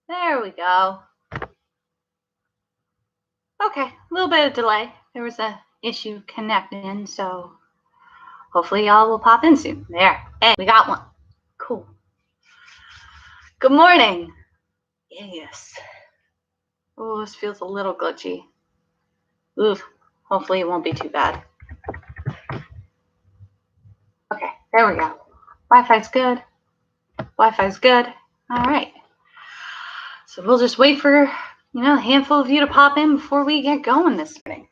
There we go. Okay, a little bit of delay. There was a issue connecting, so hopefully y'all will pop in soon. There. Hey, we got one. Cool. Good morning. Yes. Oh, this feels a little glitchy. Oof. Hopefully it won't be too bad. Okay, there we go. Wi-Fi's good. Wi-Fi's good. All right. So we'll just wait for, a handful of you to pop in before we get going this morning.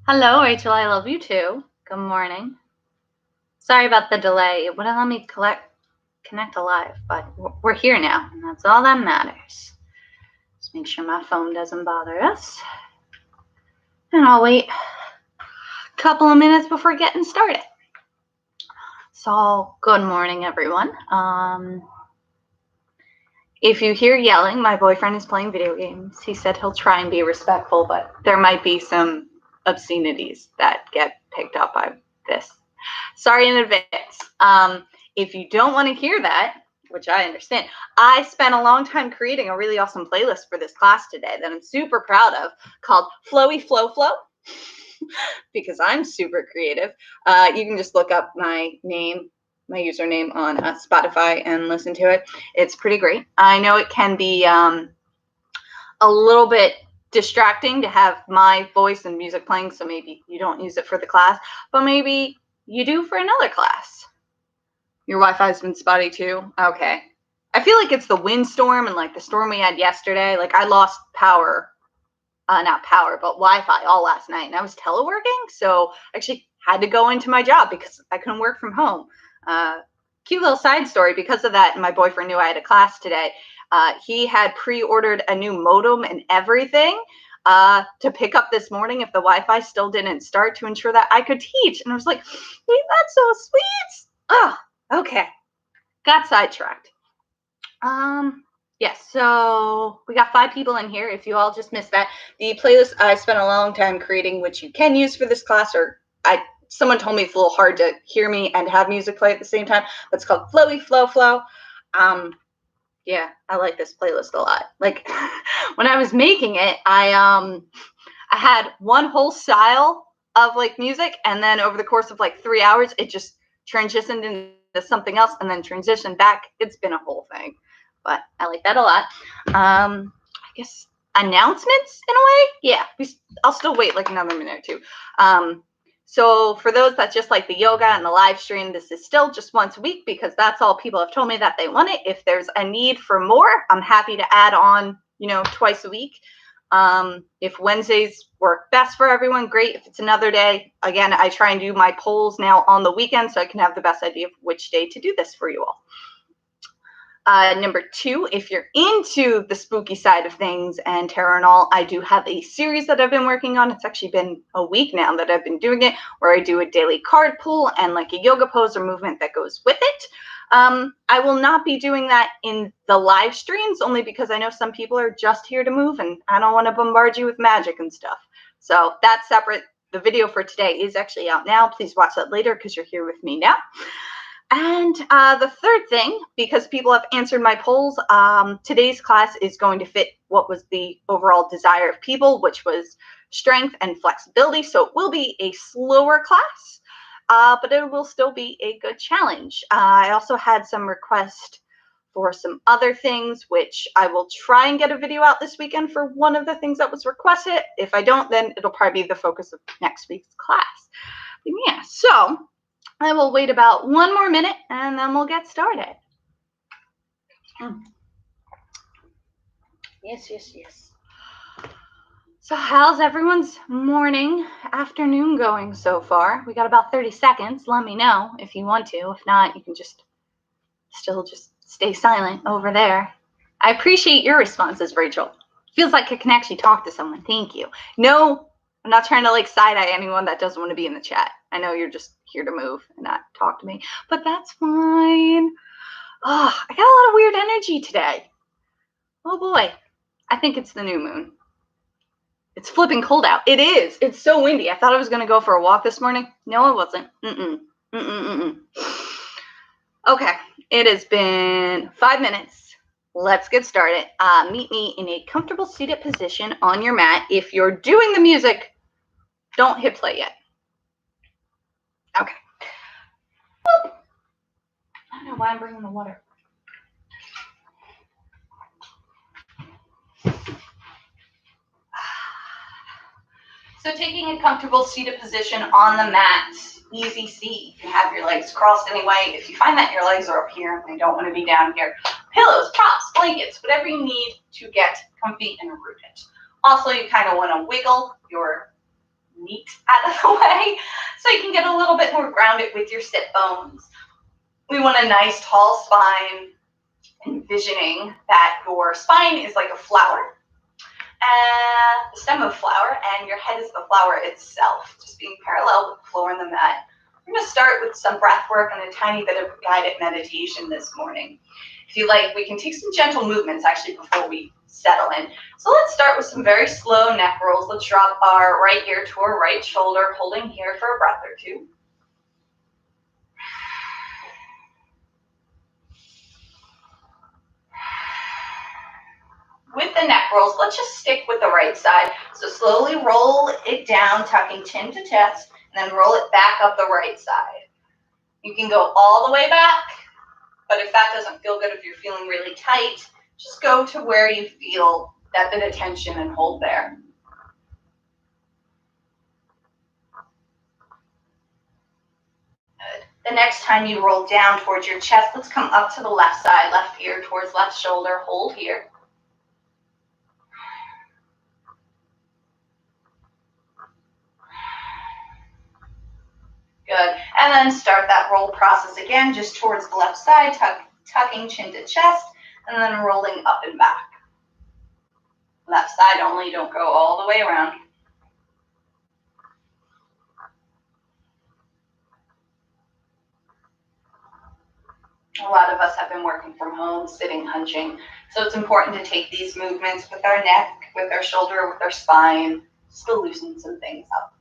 Hello, Rachel. I love you too. Good morning. Sorry about the delay. It wouldn't let me connect alive, but we're here now, and that's all that matters. Just make sure my phone doesn't bother us. And I'll wait a couple of minutes before getting started. So, good morning, everyone. If you hear yelling, my boyfriend is playing video games. He said he'll try and be respectful, but there might be some obscenities that get picked up by this. Sorry in advance. If you don't want to hear that, which I understand, I spent a long time creating a really awesome playlist for this class today that I'm super proud of called Flowy Flow Flow because I'm super creative. You can just look up my username on Spotify and listen to it. It's pretty great. I know it can be a little bit distracting to have my voice and music playing, so maybe you don't use it for the class, but maybe you do for another class. Your Wi-Fi's been spotty too? Okay. I feel like it's the windstorm and like the storm we had yesterday. Like I lost power, not power, but Wi-Fi all last night, and I was teleworking, so I actually had to go into my job because I couldn't work from home. Cute little side story. Because of that, my boyfriend knew I had a class today. He had pre-ordered a new modem and everything to pick up this morning if the Wi-Fi still didn't start, to ensure that I could teach. And I was like, hey, that's so sweet. Oh, okay. Got sidetracked. Yes, so we got 5 people in here. If you all just missed that, the playlist I spent a long time creating, which you can use for this class, or someone told me it's a little hard to hear me and have music play at the same time, but it's called Flowy Flow Flow. Yeah, I like this playlist a lot. Like when I was making it, I had one whole style of like music, and then over the course of like 3 hours, it just transitioned into something else and then transitioned back. It's been a whole thing, but I like that a lot. I guess announcements in a way. Yeah, I'll still wait like another minute or two. So for those that just like the yoga and the live stream, this is still just once a week because that's all people have told me that they want it. If there's a need for more, I'm happy to add on, twice a week. If Wednesdays work best for everyone, great. If it's another day, again, I try and do my polls now on the weekend so I can have the best idea of which day to do this for you all. Number 2, if you're into the spooky side of things and tarot and all, I do have a series that I've been working on. It's actually been a week now that I've been doing it, where I do a daily card pull and like a yoga pose or movement that goes with it. I will not be doing that in the live streams, only because I know some people are just here to move and I don't want to bombard you with magic and stuff. So that's separate. The video for today is actually out now. Please watch that later because you're here with me now. And the third thing, because people have answered my polls, today's class is going to fit what was the overall desire of people, which was strength and flexibility. So it will be a slower class, but it will still be a good challenge. I also had some requests for some other things, which I will try and get a video out this weekend for one of the things that was requested. If I don't, then it'll probably be the focus of next week's class. But yeah, so I will wait about 1 more minute and then we'll get started. Yes. So how's everyone's morning, afternoon going so far? We got about 30 seconds. Let me know if you want to. If not, you can just stay silent over there. I appreciate your responses, Rachel. Feels like I can actually talk to someone. Thank you. No, I'm not trying to like side-eye anyone that doesn't want to be in the chat. I know you're just here to move and not talk to me, but that's fine. Oh, I got a lot of weird energy today. Oh boy. I think it's the new moon. It's flipping cold out. It is. It's so windy. I thought I was going to go for a walk this morning. No, it wasn't. Okay. It has been 5 minutes. Let's get started. Meet me in a comfortable seated position on your mat. If you're doing the music, don't hit play yet. Okay. I don't know why I'm bringing the water. So taking a comfortable seated position on the mat, easy C. You can have your legs crossed anyway. If you find that your legs are up here and they don't want to be down here, pillows, props, blankets, whatever you need to get comfy and rooted. Also, you kind of want to wiggle your meat out of the way so you can get a little bit more grounded with your sit bones. We want a nice tall spine, envisioning that your spine is like a flower, the stem of flower, and your head is the flower itself, just being parallel with the floor and the mat. We're going to start with some breath work and a tiny bit of guided meditation this morning. If you like, we can take some gentle movements actually before we settle in. So let's start with some very slow neck rolls. Let's drop our right ear to our right shoulder, holding here for a breath or two. With the neck rolls, let's just stick with the right side. So slowly roll it down, tucking chin to chest, and then roll it back up the right side. You can go all the way back, but if that doesn't feel good, if you're feeling really tight, just go to where you feel that bit of tension and hold there. Good. The next time you roll down towards your chest, let's come up to the left side, left ear towards left shoulder, hold here. Good. And then start that roll process again, just towards the left side, tucking chin to chest, and then rolling up and back. Left side only, don't go all the way around. A lot of us have been working from home, sitting, hunching. So it's important to take these movements with our neck, with our shoulder, with our spine, just to loosen some things up.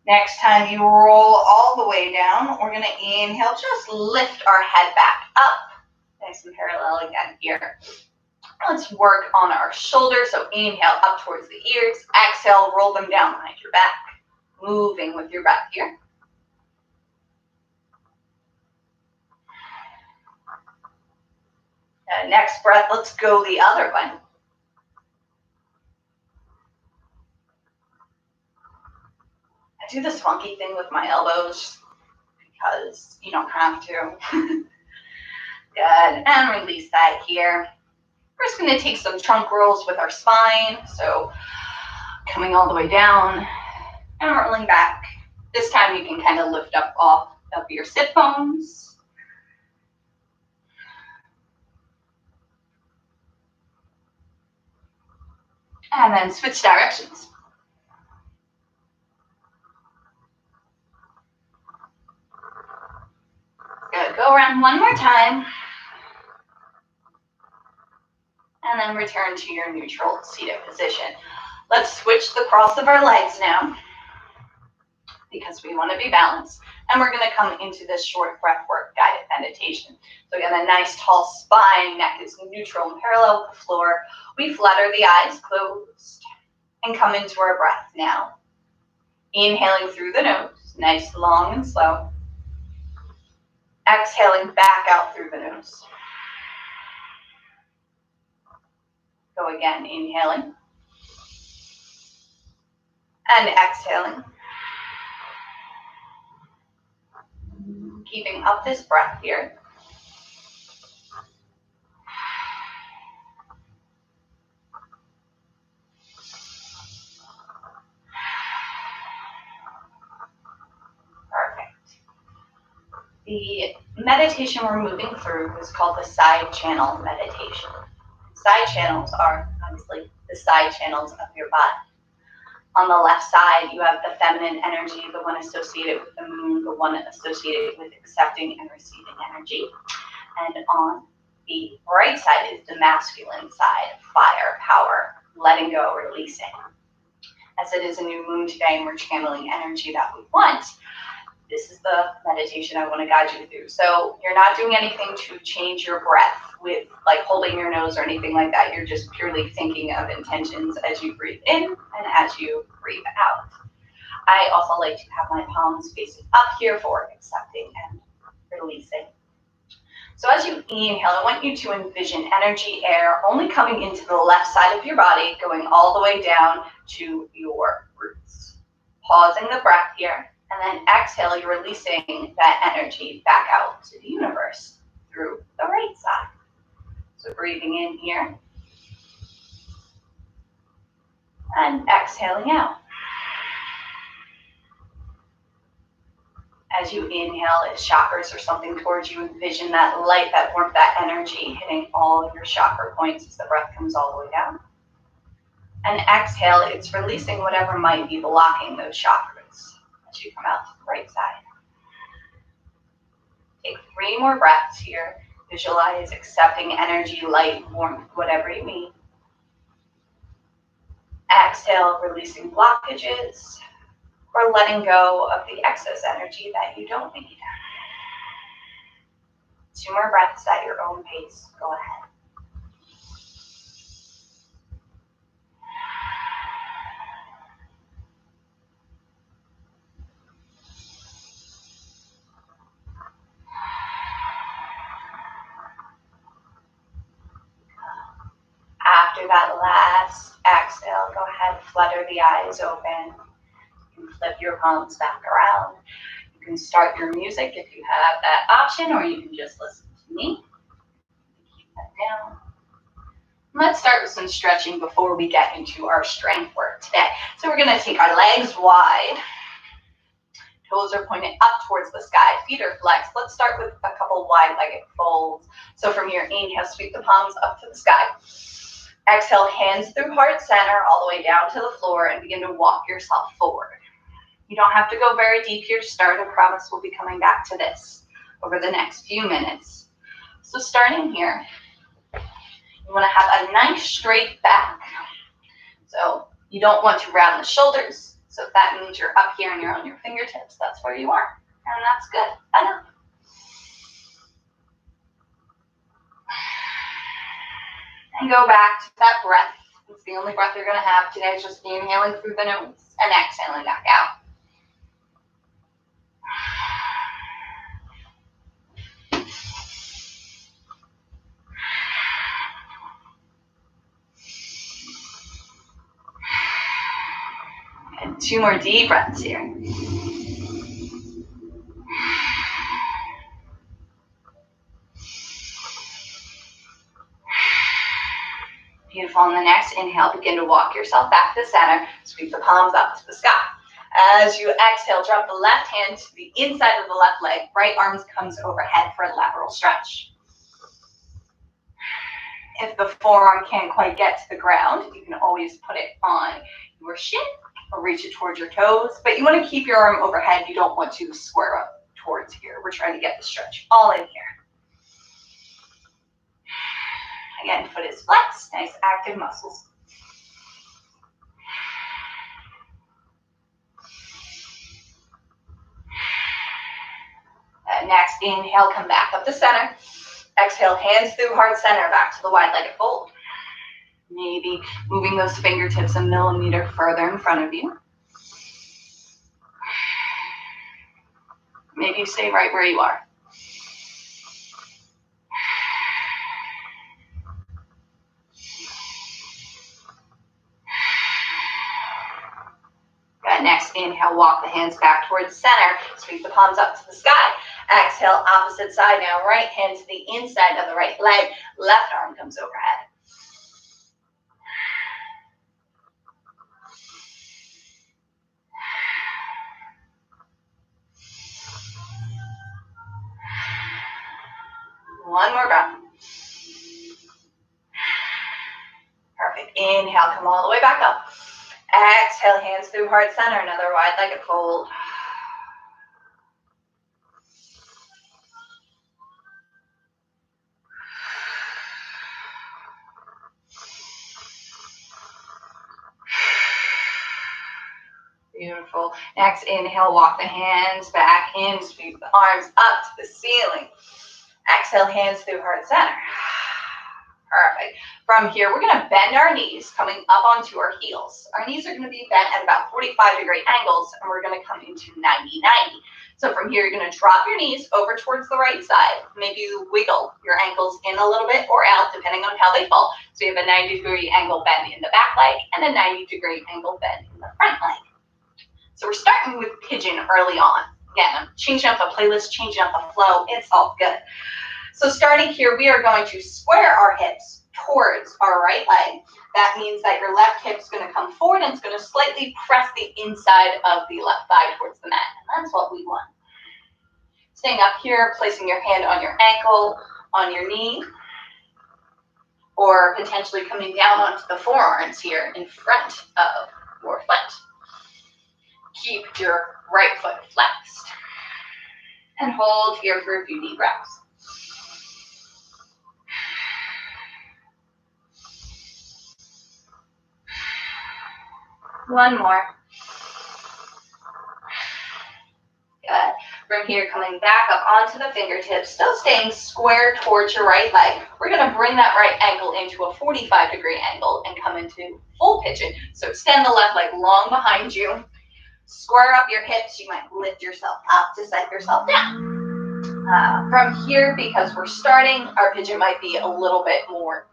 Next time you roll all the way down, we're going to inhale, just lift our head back up. Nice and parallel again here. Let's work on our shoulders. So inhale up towards the ears. Exhale, roll them down behind your back. Moving with your breath here. Next breath, let's go the other way. I do this funky thing with my elbows because you don't have to. Good, and release that here. We're just going to take some trunk rolls with our spine. So coming all the way down and rolling back. This time you can kind of lift up off of your sit bones. And then switch directions. Good, go around one more time. And then return to your neutral seated position. Let's switch the cross of our legs now because we want to be balanced. And we're going to come into this short breath work guided meditation. So again, a nice tall spine, neck is neutral and parallel with the floor. We flutter the eyes closed and come into our breath now. Inhaling through the nose, nice, long, and slow. Exhaling back out through the nose. Go again, inhaling. And exhaling. Keeping up this breath here. Perfect. The meditation we're moving through is called the side channel meditation. Side channels are obviously the side channels of your body. On the left side, you have the feminine energy, the one associated with the moon, the one associated with accepting and receiving energy. And on the right side is the masculine side, fire, power, letting go, releasing. As it is a new moon today and we're channeling energy that we want, this is the meditation I want to guide you through. So you're not doing anything to change your breath with like holding your nose or anything like that. You're just purely thinking of intentions as you breathe in and as you breathe out. I also like to have my palms facing up here for accepting and releasing. So as you inhale, I want you to envision energy, air only coming into the left side of your body, going all the way down to your roots. Pausing the breath here, and then exhale, you're releasing that energy back out to the universe through the right side. So breathing in here, and exhaling out. As you inhale, if chakras or something towards you, envision that light, that warmth, that energy hitting all of your chakra points as the breath comes all the way down. And exhale, it's releasing whatever might be blocking those chakras as you come out to the right side. Take 3 more breaths here. Visualize accepting energy, light, warmth, whatever you need. Exhale, releasing blockages or letting go of the excess energy that you don't need. 2 more breaths at your own pace. Go ahead. After that last exhale, go ahead, flutter the eyes open. You can flip your palms back around. You can start your music if you have that option, or you can just listen to me. Keep that down. Let's start with some stretching before we get into our strength work today. So we're going to take our legs wide. Toes are pointed up towards the sky. Feet are flexed. Let's start with a couple wide-legged folds. So from your inhale, sweep the palms up to the sky. Exhale, hands through heart center all the way down to the floor and begin to walk yourself forward. You don't have to go very deep here to start. I promise we'll be coming back to this over the next few minutes. So starting here, you want to have a nice straight back. So you don't want to round the shoulders. So if that means you're up here and you're on your fingertips, that's where you are. And that's good enough. And go back to that breath. It's the only breath you're going to have today. Is just inhaling through the nose and exhaling back out. And 2 more deep breaths here. Beautiful. On the next inhale, begin to walk yourself back to center. Sweep the palms up to the sky. As you exhale, drop the left hand to the inside of the left leg. Right arm comes overhead for a lateral stretch. If the forearm can't quite get to the ground, you can always put it on your shin or reach it towards your toes. But you want to keep your arm overhead. You don't want to square up towards here. We're trying to get the stretch all in here. Again, foot is flexed, nice active muscles. Next, inhale, come back up to center. Exhale, hands through heart center, back to the wide-legged fold. Maybe moving those fingertips a millimeter further in front of you. Maybe you stay right where you are. Good. Next, inhale, walk the hands back towards center. Sweep the palms up to the sky. Exhale, opposite side now. Right hand to the inside of the right leg. Left arm comes overhead. One more breath. Perfect. Inhale, come all the way back up. Exhale, hands through heart center. Another wide-legged fold. Beautiful. Next, inhale, walk the hands back in, sweep the arms up to the ceiling. Exhale, hands through heart center. Perfect. From here, we're going to bend our knees, coming up onto our heels. Our knees are going to be bent at about 45-degree angles, and we're going to come into 90-90. So from here, you're going to drop your knees over towards the right side. Maybe you wiggle your ankles in a little bit or out, depending on how they fall. So you have a 90-degree angle bend in the back leg and a 90-degree angle bend in the front leg. So we're starting with pigeon early on. Again, I'm changing up the playlist, changing up the flow. It's all good. So starting here, we are going to square our hips towards our right leg. That means that your left hip's going to come forward and it's going to slightly press the inside of the left thigh towards the mat. And that's what we want. Staying up here, placing your hand on your ankle, on your knee, or potentially coming down onto the forearms here in front of your foot. Keep your right foot flexed. And hold here for a few deep breaths. One more. Good. From here, coming back up onto the fingertips, still staying square towards your right leg. We're going to bring that right ankle into a 45-degree angle and come into full pigeon. So extend the left leg long behind you. Square up your hips. You might lift yourself up to set yourself down. From here, because we're starting, our pigeon might be a little bit more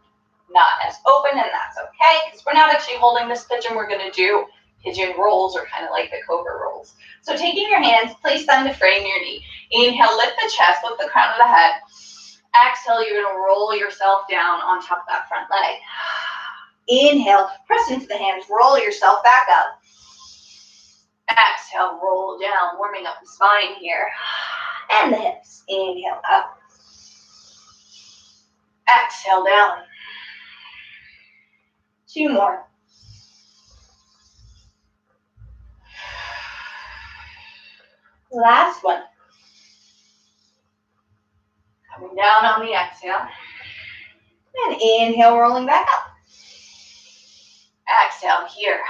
not as open, and that's okay, because we're not actually holding this pigeon. We're going to do pigeon rolls, or kind of like the cobra rolls. So taking your hands, place them to frame your knee. Inhale, lift the chest, lift the crown of the head. Exhale, you're going to roll yourself down on top of that front leg. Inhale, press into the hands, roll yourself back up. Exhale, roll down, warming up the spine here. And the hips. Inhale, up. Exhale, down. Two more. Last one. Coming down on the exhale. And inhale, rolling back up. Exhale here.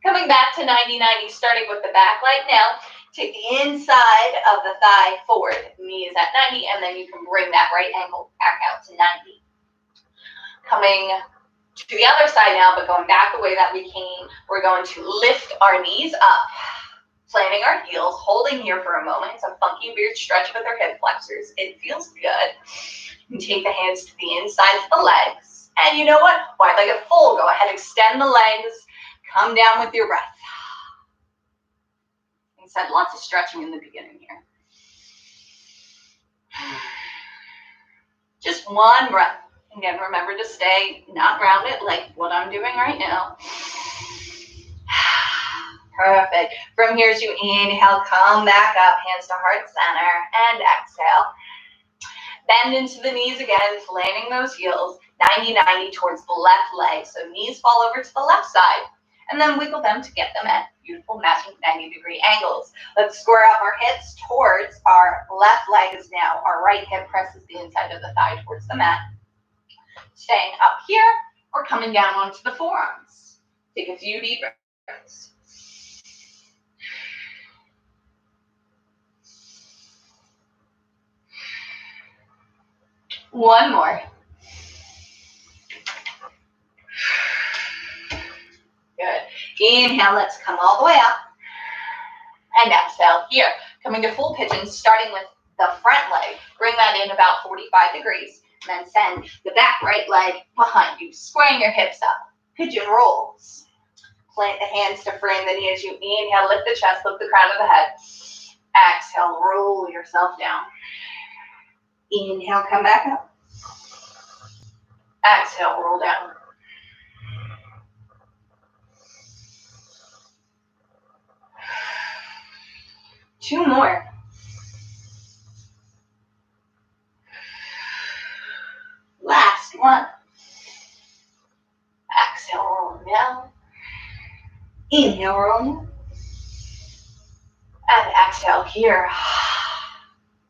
Coming back to 90-90, starting with the back leg now. Take the inside of the thigh forward. Knee is at 90, and then you can bring that right ankle back out to 90. Coming to the other side now, but going back the way that we came, we're going to lift our knees up, planting our heels, holding here for a moment. It's a funky, weird stretch with our hip flexors. It feels good. You can take the hands to the insides of the legs. And you know what? Wide legged fold. Go ahead, extend the legs. Come down with your breath. And said lots of stretching in the beginning here. Just one breath. Again, remember to stay not rounded like what I'm doing right now. Perfect. From here, as you inhale, come back up, hands to heart center, and exhale. Bend into the knees again, planting those heels, 90-90 towards the left leg. So knees fall over to the left side, and then wiggle them to get them at beautiful matching 90-degree angles. Let's square up our hips towards our left leg is now. Our right hip presses the inside of the thigh towards the mat. Staying up here or coming down onto the forearms. Take a few deep breaths. One more. Good. Inhale, let's come all the way up. And exhale here. Coming to full pigeon, starting with the front leg. Bring that in about 45 degrees. And then send the back right leg behind you, squaring your hips up. Pigeon rolls. Plant the hands to frame the knee as you inhale, lift the chest, lift the crown of the head. Exhale, roll yourself down. Inhale, come back up. Exhale, roll down. Two more. Last one. Exhale, roll down. Inhale, roll down. And exhale here.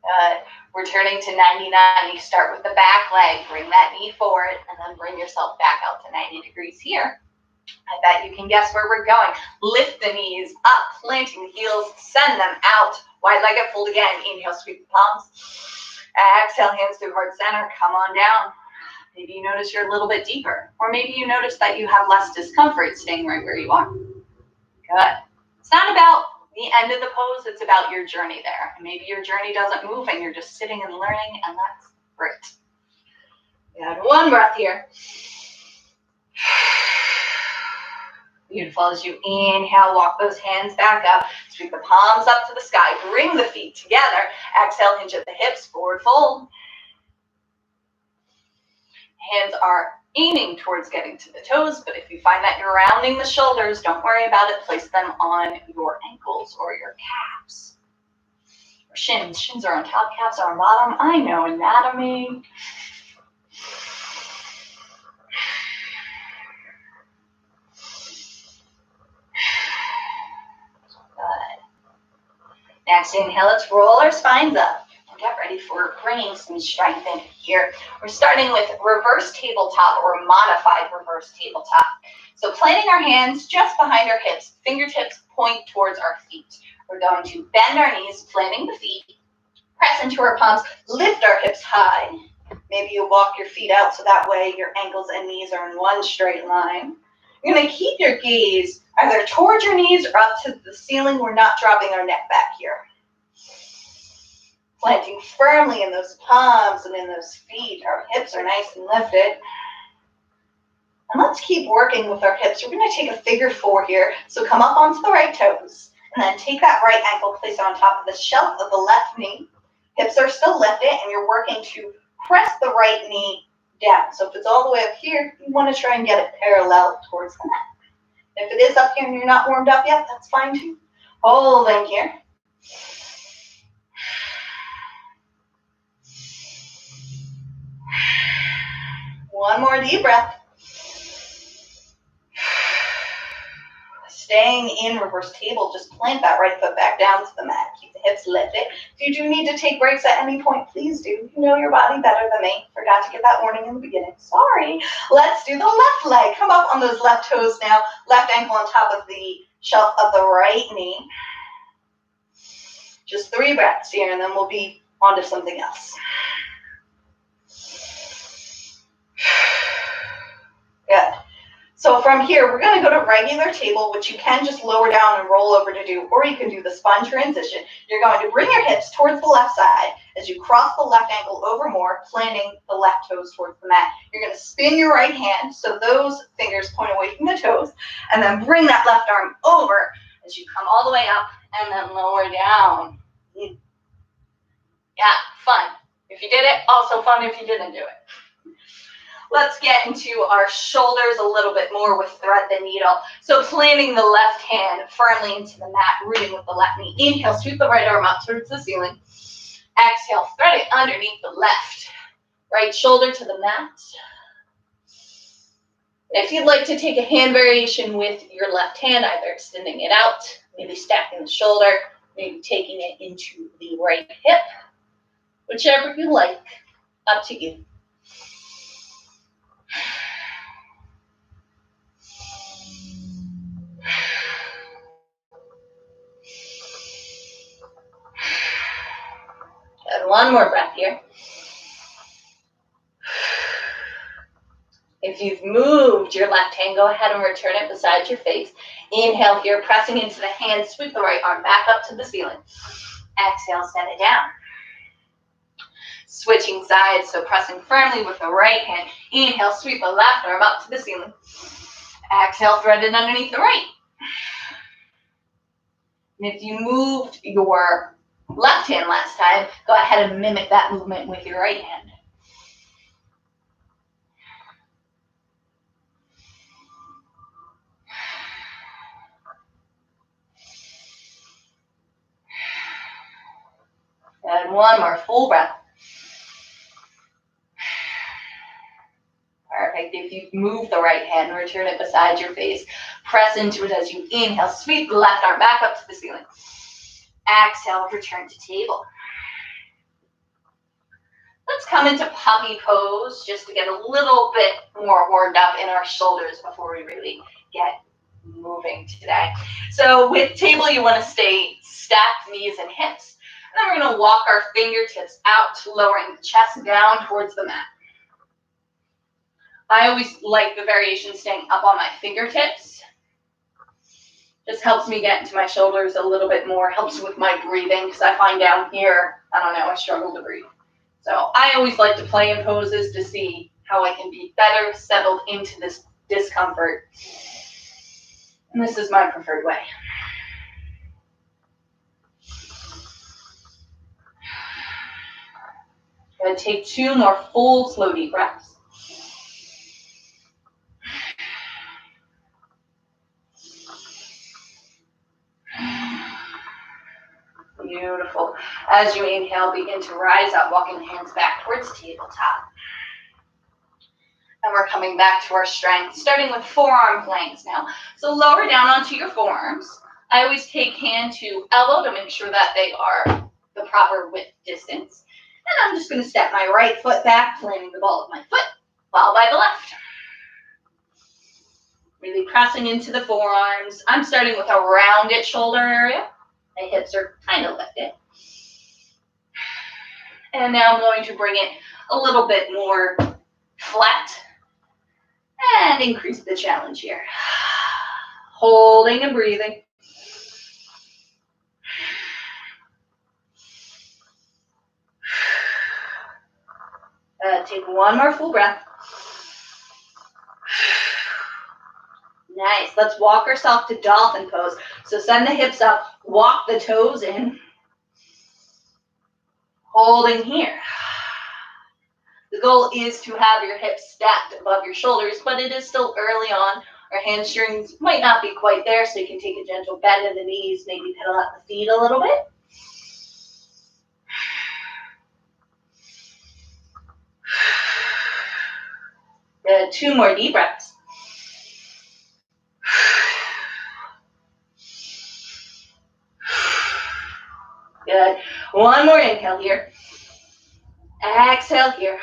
Good. Returning to 90-90. Start with the back leg. Bring that knee forward and then bring yourself back out to 90 degrees here. I bet you can guess where we're going. Lift the knees up, planting the heels, send them out. Wide legged fold again. Inhale, sweep the palms. Exhale, hands through heart center. Come on down. Maybe you notice you're a little bit deeper, or maybe you notice that you have less discomfort staying right where you are. Good. It's not about the end of the pose, it's about your journey there. Maybe your journey doesn't move and you're just sitting and learning, and that's great. Good. One breath here. Beautiful. As you inhale, walk those hands back up. Sweep the palms up to the sky. Bring the feet together. Exhale, hinge at the hips. Forward fold. Hands are aiming towards getting to the toes, but if you find that you're rounding the shoulders, don't worry about it. Place them on your ankles or your calves. Or shins. Shins are on top, calves are on bottom. I know anatomy. Good. Next inhale, let's roll our spines up. Get ready for bringing some strength in here. We're starting with reverse tabletop or modified reverse tabletop. So planting our hands just behind our hips, fingertips point towards our feet. We're going to bend our knees, planting the feet, press into our palms, lift our hips high. Maybe you walk your feet out so that way your ankles and knees are in one straight line. You're going to keep your gaze either towards your knees or up to the ceiling. We're not dropping our neck back here. Planting firmly in those palms and in those feet. Our hips are nice and lifted. And let's keep working with our hips. We're going to take a figure four here. So come up onto the right toes. And then take that right ankle, place it on top of the shelf of the left knee. Hips are still lifted, and you're working to press the right knee down. So if it's all the way up here, you want to try and get it parallel towards the mat. If it is up here and you're not warmed up yet, that's fine too. Holding here. One more deep breath. Staying in reverse table, just plant that right foot back down to the mat. Keep the hips lifted. If you do need to take breaks at any point, please do. You know your body better than me. Forgot to get that warning in the beginning. Sorry. Let's do the left leg. Come up on those left toes now. Left ankle on top of the shelf of the right knee. Just 3 breaths here, and then we'll be on to something else. Good. So from here, we're going to go to regular table, which you can just lower down and roll over to do, or you can do the sponge transition. You're going to bring your hips towards the left side as you cross the left ankle over more, planting the left toes towards the mat. You're going to spin your right hand, so those fingers point away from the toes, and then bring that left arm over as you come all the way up and then lower down. Yeah, fun. If you did it, also fun if you didn't do it. Let's get into our shoulders a little bit more with thread the needle. So planting the left hand firmly into the mat, rooting with the left knee. Inhale, sweep the right arm up towards the ceiling. Exhale, thread it underneath the left. Right shoulder to the mat. If you'd like to take a hand variation with your left hand, either extending it out, maybe stacking the shoulder, maybe taking it into the right hip, whichever you like, up to you. And one more breath here. If you've moved your left hand, go ahead and return it beside your face. Inhale here, pressing into the hand, sweep the right arm back up to the ceiling. Exhale, send it down. Switching sides, so pressing firmly with the right hand. Inhale, sweep the left arm up to the ceiling. Exhale, thread it underneath the right. And if you moved your left hand last time, go ahead and mimic that movement with your right hand. And one more full breath. Perfect. If you move the right hand, return it beside your face. Press into it as you inhale. Sweep the left arm back up to the ceiling. Exhale, return to table. Let's come into puppy pose just to get a little bit more warmed up in our shoulders before we really get moving today. So with table, you want to stay stacked knees and hips. And then we're going to walk our fingertips out, lowering the chest down towards the mat. I always like the variation staying up on my fingertips. Just helps me get into my shoulders a little bit more, helps with my breathing, because I find down here, I don't know, I struggle to breathe. So I always like to play in poses to see how I can be better settled into this discomfort. And this is my preferred way. Gonna take 2 more full, slow, deep breaths. Beautiful. As you inhale, begin to rise up, walking the hands back towards tabletop. And we're coming back to our strength, starting with forearm planks now. So lower down onto your forearms. I always take hand to elbow to make sure that they are the proper width distance. And I'm just going to step my right foot back, planting the ball of my foot, followed by the left. Really pressing into the forearms. I'm starting with a rounded shoulder area. My hips are kind of lifted. And now I'm going to bring it a little bit more flat and increase the challenge here. Holding and breathing. Take 1 more full breath. Nice. Let's walk ourselves to dolphin pose. So send the hips up, walk the toes in. Holding here. The goal is to have your hips stacked above your shoulders, but it is still early on. Our hamstrings might not be quite there, so you can take a gentle bend in the knees, maybe pedal out the feet a little bit. Good. 2 more deep breaths. Good. 1 more inhale here. Exhale here.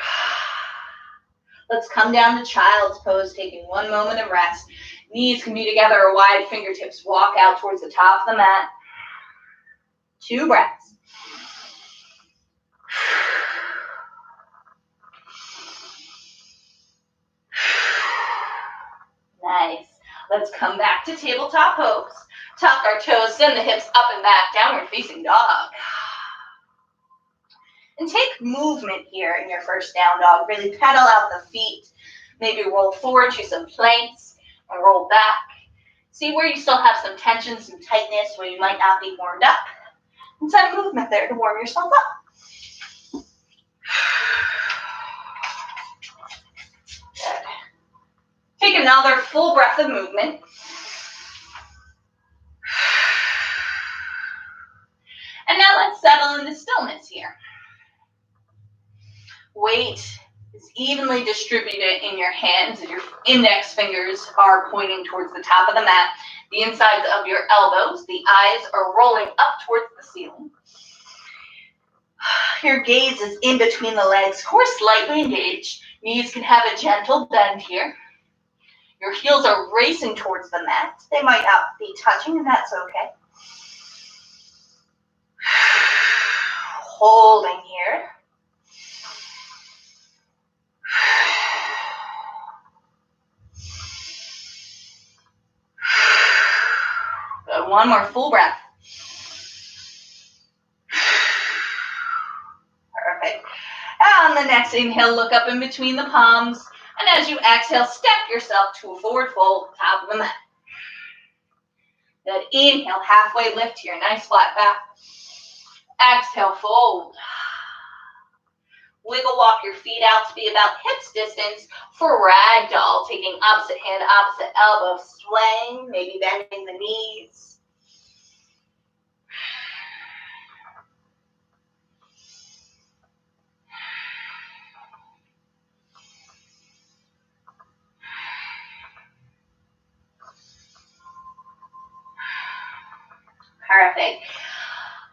Let's come down to child's pose, taking 1 moment of rest. Knees can be together or wide, fingertips walk out towards the top of the mat. 2 breaths. Nice. Let's come back to tabletop pose. Tuck our toes, send the hips up and back, downward facing dog. And take movement here in your first down dog. Really pedal out the feet. Maybe roll forward to some planks and roll back. See where you still have some tension, some tightness, where you might not be warmed up. And send movement there to warm yourself up. Good. Take another full breath of movement. And now let's settle into stillness here. Weight is evenly distributed in your hands, and your index fingers are pointing towards the top of the mat. The insides of your elbows, the eyes are rolling up towards the ceiling. Your gaze is in between the legs, core slightly engaged. Knees can have a gentle bend here. Your heels are racing towards the mat. They might not be touching, and that's okay. Holding here. Good. 1 more full breath. Perfect. On the next inhale, look up in between the palms. And as you exhale, step yourself to a forward fold, top of the mat. Good. Inhale, halfway lift here, nice flat back. Exhale, fold. Wiggle walk your feet out to be about hips distance for ragdoll, taking opposite hand, opposite elbow, swaying, maybe bending the knees. Perfect.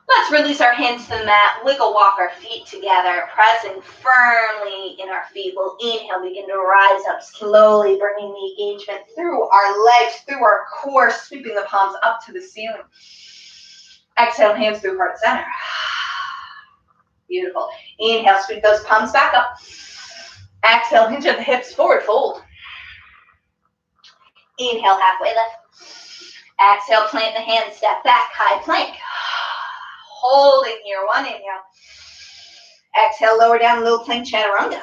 Let's Let's release our hands to the mat, wiggle walk our feet together, pressing firmly in our feet. We'll inhale, begin to rise up slowly, bringing the engagement through our legs, through our core, sweeping the palms up to the ceiling. Exhale, hands through heart center. Beautiful. Inhale, sweep those palms back up. Exhale, hinge at the hips, forward fold. Inhale, halfway lift. Exhale, plant the hands, step back, high plank. Holding here, one inhale. Exhale, lower down, low plank, chaturanga.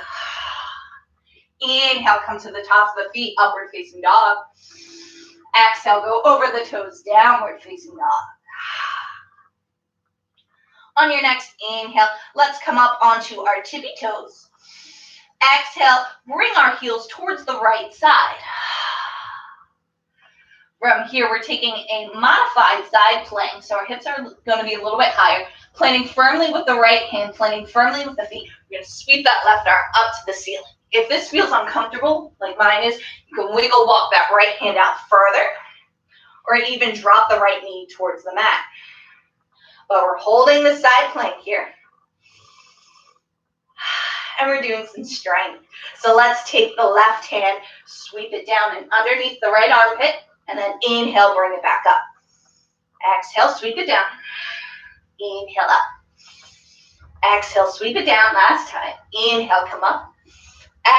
Inhale, come to the tops of the feet, upward facing dog. Exhale, go over the toes, downward facing dog. On your next inhale, let's come up onto our tippy toes. Exhale, bring our heels towards the right side. From here, we're taking a modified side plank, so our hips are going to be a little bit higher. Planting firmly with the right hand, planting firmly with the feet. We're going to sweep that left arm up to the ceiling. If this feels uncomfortable, like mine is, you can wiggle walk that right hand out further, or even drop the right knee towards the mat. But we're holding the side plank here. And we're doing some strength. So let's take the left hand, sweep it down and underneath the right armpit, and then inhale, bring it back up. Exhale, sweep it down. Inhale up. Exhale, sweep it down. Last time. Inhale, come up.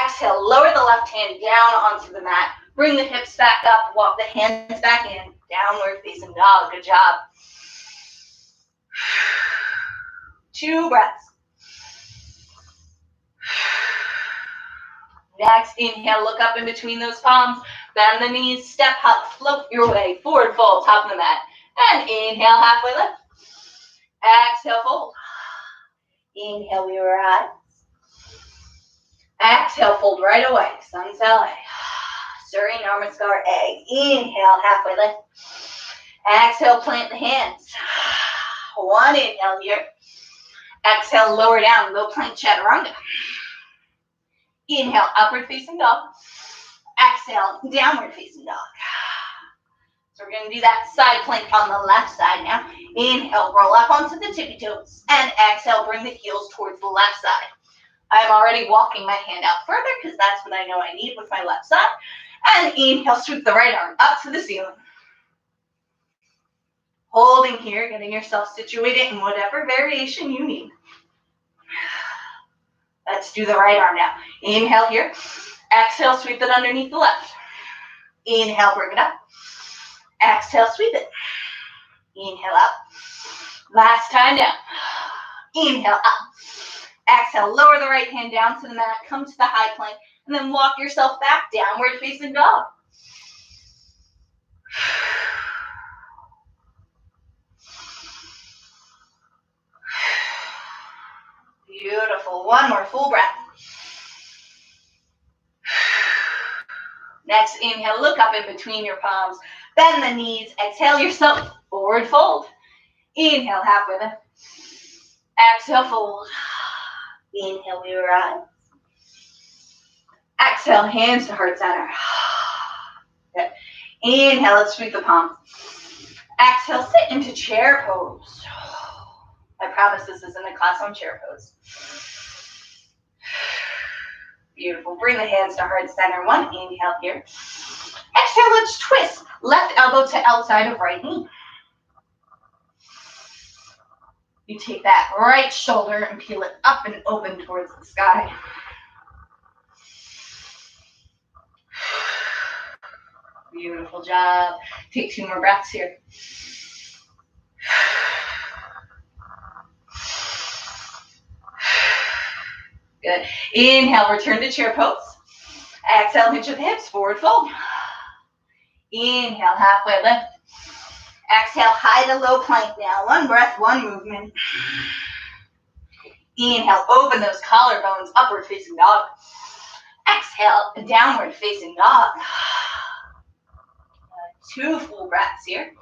Exhale, lower the left hand down onto the mat. Bring the hips back up. Walk the hands back in. Downward facing dog. Good job. 2 breaths. Next, inhale, look up in between those palms. Bend the knees, step up, float your way. Forward fold, top of the mat. And inhale, halfway lift. Exhale, fold. Inhale, we rise. Exhale, fold right away. Sun Sally. Surya Namaskar egg. Inhale, halfway lift. Exhale, plant the hands. 1 inhale here. Exhale, lower down, low plank chaturanga. Inhale, upward facing dog. Exhale, downward facing dog. So we're going to do that side plank on the left side now. Inhale, roll up onto the tippy toes. And exhale, bring the heels towards the left side. I'm already walking my hand out further because that's what I know I need with my left side. And inhale, sweep the right arm up to the ceiling. Holding here, getting yourself situated in whatever variation you need. Let's do the right arm now. Inhale here. Exhale, sweep it underneath the left. Inhale, bring it up. Exhale, sweep it. Inhale up. Last time down. Inhale up. Exhale, lower the right hand down to the mat. Come to the high plank. And then walk yourself back, downward facing dog. Beautiful. 1 more full breath. Next, inhale, look up in between your palms. Bend the knees. Exhale yourself. Forward fold. Inhale, halfway lift. Exhale, fold. Inhale, we rise. Exhale, hands to heart center. Good. Inhale, let's sweep the palms. Exhale, sit into chair pose. I promise this isn't a class on chair pose. Beautiful. Bring the hands to heart center. 1 inhale here. Exhale, let's twist. Left elbow to outside of right knee. You take that right shoulder and peel it up and open towards the sky. Beautiful job. Take 2 more breaths here. Good. Inhale, return to chair pose. Exhale, hinge of the hips, forward fold. Inhale, halfway lift. Exhale, high to low plank now. 1 breath, 1 movement. Inhale, open those collarbones, upward facing dog. Exhale, downward facing dog. 2 full breaths here.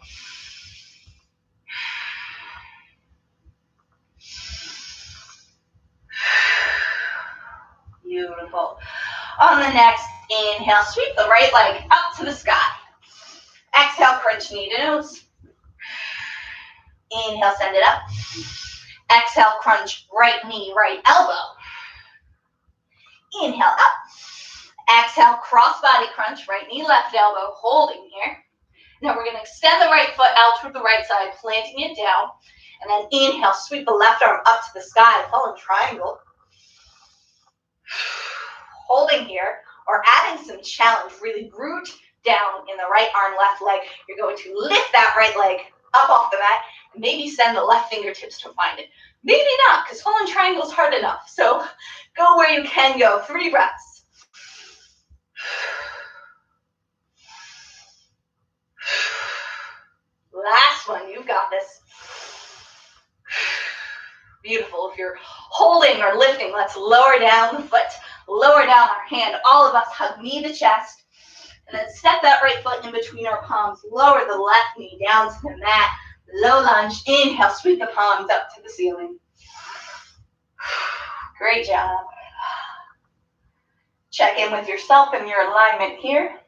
Beautiful. On the next inhale, sweep the right leg up to the sky. Exhale, crunch knee to nose. Inhale, send it up. Exhale, crunch right knee, right elbow. Inhale, up. Exhale, cross body crunch, right knee, left elbow, holding here. Now we're going to extend the right foot out toward the right side, planting it down. And then inhale, sweep the left arm up to the sky, fallen triangle. Holding here, or adding some challenge, really root down in the right arm, left leg. You're going to lift that right leg up off the mat, and maybe send the left fingertips to find it. Maybe not, because fallen triangle is hard enough. So go where you can go. 3 breaths. Last one, you've got this. Beautiful. If you're holding or lifting, let's lower down the foot, lower down our hand. All of us hug knee to chest, and then step that right foot in between our palms. Lower the left knee down to the mat. Low lunge. Inhale, sweep the palms up to the ceiling. Great job. Check in with yourself and your alignment here.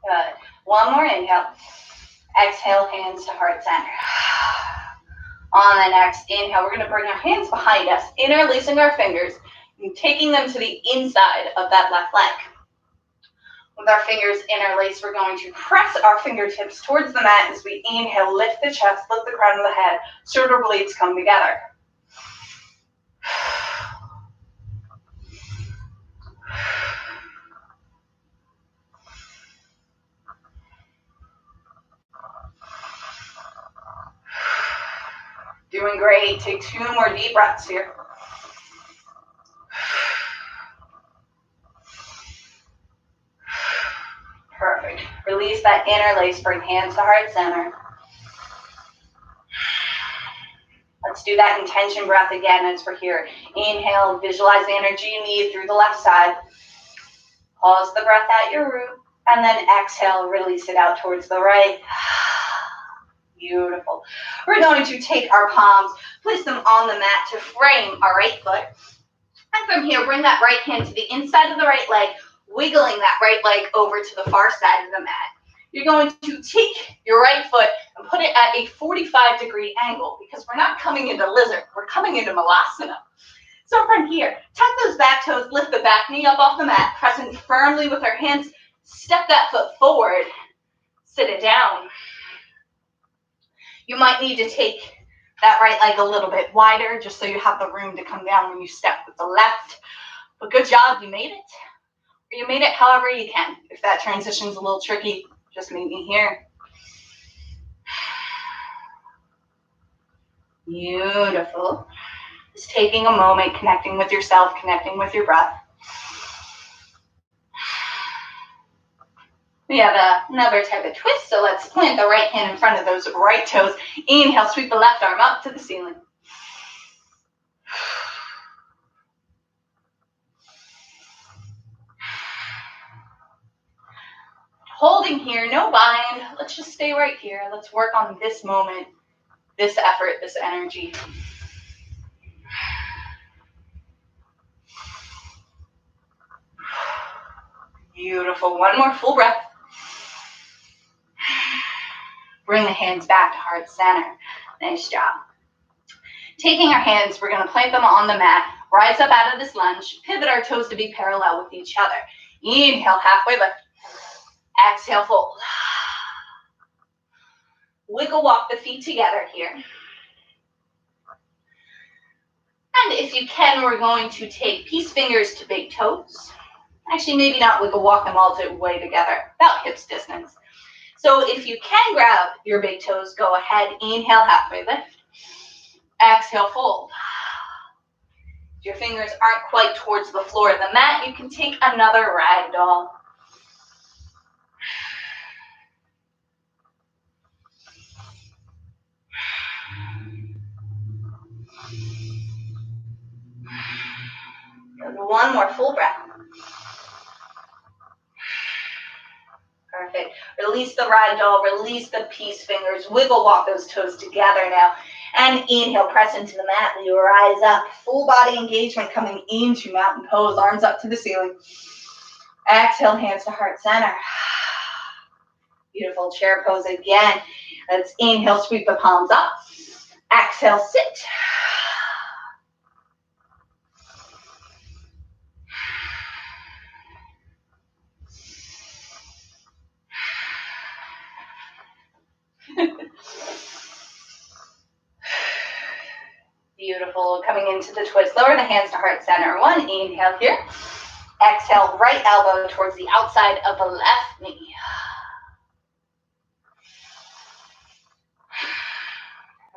Good. One more inhale. Exhale, hands to heart center. On the next inhale, we're going to bring our hands behind us, interlacing our fingers, and taking them to the inside of that left leg. With our fingers interlaced, we're going to press our fingertips towards the mat as we inhale, lift the chest, lift the crown of the head, shoulder blades come together. Doing great. Take 2 more deep breaths here. Perfect. Release that interlace, bring hands to heart center. Let's do that intention breath again as we're here. Inhale, visualize the energy you need through the left side. Pause the breath at your root, and then exhale, release it out towards the right. Beautiful. We're going to take our palms, place them on the mat to frame our right foot. And from here, bring that right hand to the inside of the right leg, wiggling that right leg over to the far side of the mat. You're going to take your right foot and put it at a 45-degree angle because we're not coming into lizard, we're coming into malasana. So from here, tuck those back toes, lift the back knee up off the mat, pressing firmly with our hands, step that foot forward, sit it down. You might need to take that right leg a little bit wider just so you have the room to come down when you step with the left. But good job, you made it. Or you made it however you can. If that transition's a little tricky, just meet me here. Beautiful. Just taking a moment, connecting with yourself, connecting with your breath. We have another type of twist, so let's plant the right hand in front of those right toes. Inhale, sweep the left arm up to the ceiling. Holding here, no bind. Let's just stay right here. Let's work on this moment, this effort, this energy. Beautiful. One more full breath. Bring the hands back to heart center. Nice job. Taking our hands, we're going to plant them on the mat, rise up out of this lunge, pivot our toes to be parallel with each other. Inhale, halfway lift. Exhale, fold. Wiggle walk the feet together here. And if you can, we're going to take peace fingers to big toes. Actually, maybe not wiggle walk them all the way together, about hips distance. So if you can grab your big toes, go ahead. Inhale, halfway lift. Exhale, fold. If your fingers aren't quite towards the floor of the mat, you can take another ragdoll. One more full breath. Release the ragdoll, release the peace fingers, wiggle walk those toes together now. And inhale, press into the mat, you rise up. Full body engagement coming into mountain pose, arms up to the ceiling. Exhale, hands to heart center. Beautiful chair pose again. Let's inhale, sweep the palms up. Exhale, sit. Beautiful. Coming into the twist. Lower the hands to heart center. One inhale here. Exhale, right elbow towards the outside of the left knee.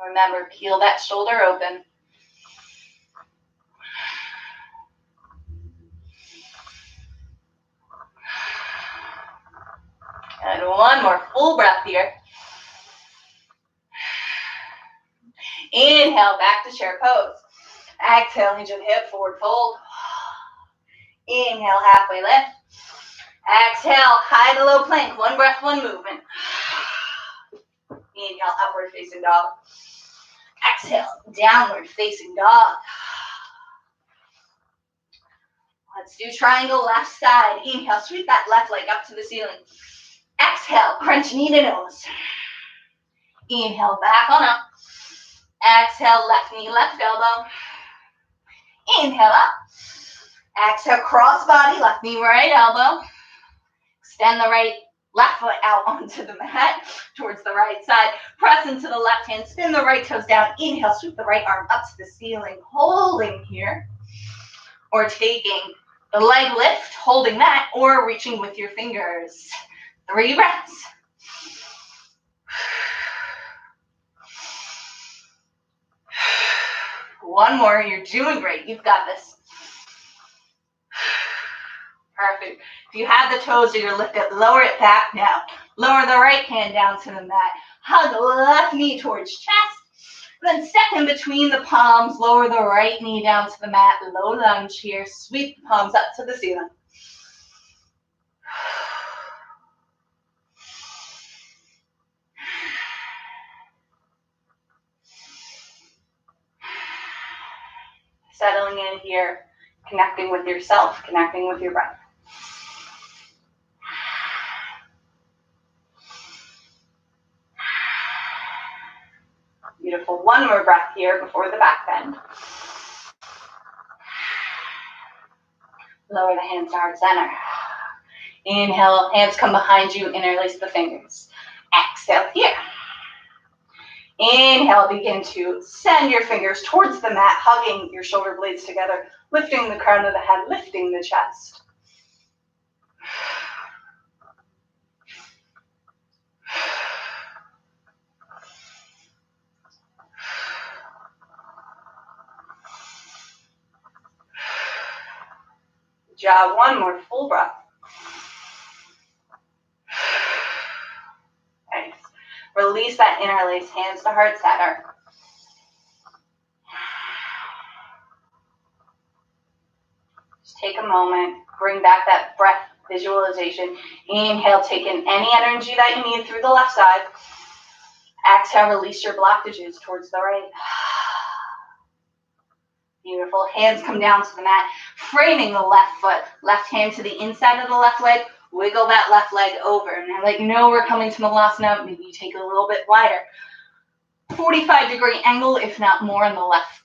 Remember, peel that shoulder open. And one more full breath here. Inhale, back to chair pose. Exhale, hinge of hip, forward fold. Inhale, halfway lift. Exhale, high to low plank. One breath, one movement. Inhale, upward facing dog. Exhale, downward facing dog. Let's do triangle left side. Inhale, sweep that left leg up to the ceiling. Exhale, crunch knee to nose. Inhale, back on up. Exhale, left knee, left elbow. Inhale up. Exhale, cross body, left knee, right elbow. Extend the left foot out onto the mat towards the right side. Press into the left hand, spin the right toes down. Inhale, sweep the right arm up to the ceiling, holding here. Or taking the leg lift, holding that, or reaching with your fingers. 3 breaths. One more, you're doing great, you've got this. Perfect. If you have the toes or you're lifted, lower it back now. Lower the right hand down to the mat. Hug the left knee towards chest. Then step in between the palms, lower the right knee down to the mat, low lunge here, sweep the palms up to the ceiling. Settling in here, connecting with yourself, connecting with your breath. Beautiful. One more breath here before the back bend. Lower the hands to heart center. Inhale, hands come behind you, interlace the fingers. Exhale here. Inhale, begin to send your fingers towards the mat, hugging your shoulder blades together, lifting the crown of the head, lifting the chest. Good job. One more full breath. Nice. Release that interlace, hands to heart center. Just take a moment, bring back that breath visualization. Inhale, take in any energy that you need through the left side. Exhale, release your blockages towards the right. Beautiful. Hands come down to the mat, framing the left foot. Left hand to the inside of the left leg. Wiggle that left leg over. Now that you know we're coming to Malasana, maybe you take it a little bit wider. 45-degree angle, if not more, in the left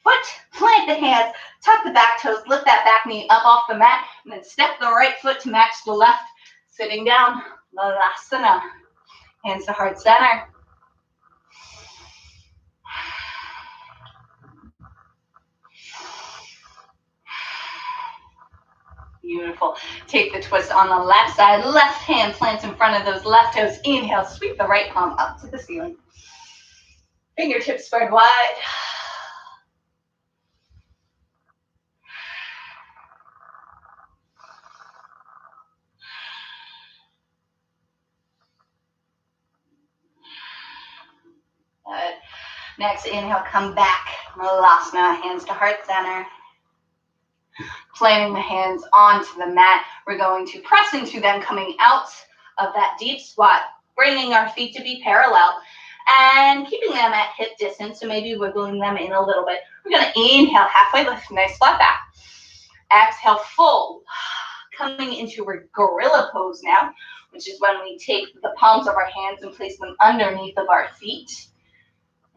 foot. Plant the hands, tuck the back toes, lift that back knee up off the mat, and then step the right foot to match the left. Sitting down, Malasana. Hands to heart center. Beautiful. Take the twist on the left side. Left hand plants in front of those left toes. Inhale, sweep the right palm up to the ceiling. Fingertips spread wide. Good. Next inhale, come back. Malasana, hands to heart center. Planting the hands onto the mat. We're going to press into them, coming out of that deep squat, bringing our feet to be parallel and keeping them at hip distance, so maybe wiggling them in a little bit. We're going to inhale, halfway lift, nice flat back. Exhale, fold. Coming into a gorilla pose now, which is when we take the palms of our hands and place them underneath of our feet.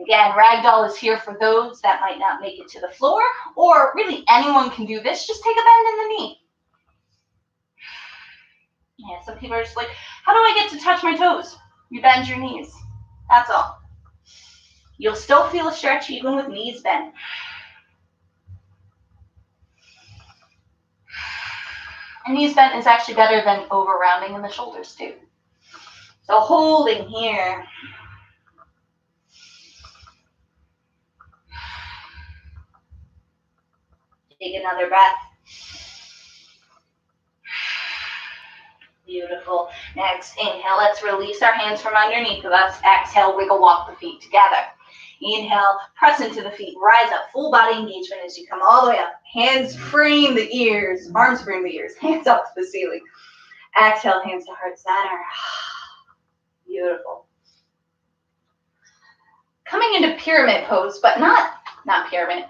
Again, ragdoll is here for those that might not make it to the floor, or really anyone can do this. Just take a bend in the knee. Yeah, some people are just like, how do I get to touch my toes? You bend your knees. That's all. You'll still feel a stretch even with knees bent. And knees bent is actually better than over rounding in the shoulders too. So holding here. Take another breath. Beautiful. Next, inhale. Let's release our hands from underneath of us. Exhale, wiggle walk the feet together. Inhale, press into the feet, rise up, full body engagement as you come all the way up. Hands frame the ears, arms frame the ears, hands up to the ceiling. Exhale, hands to heart center. Beautiful. Coming into pyramid pose, but not pyramid.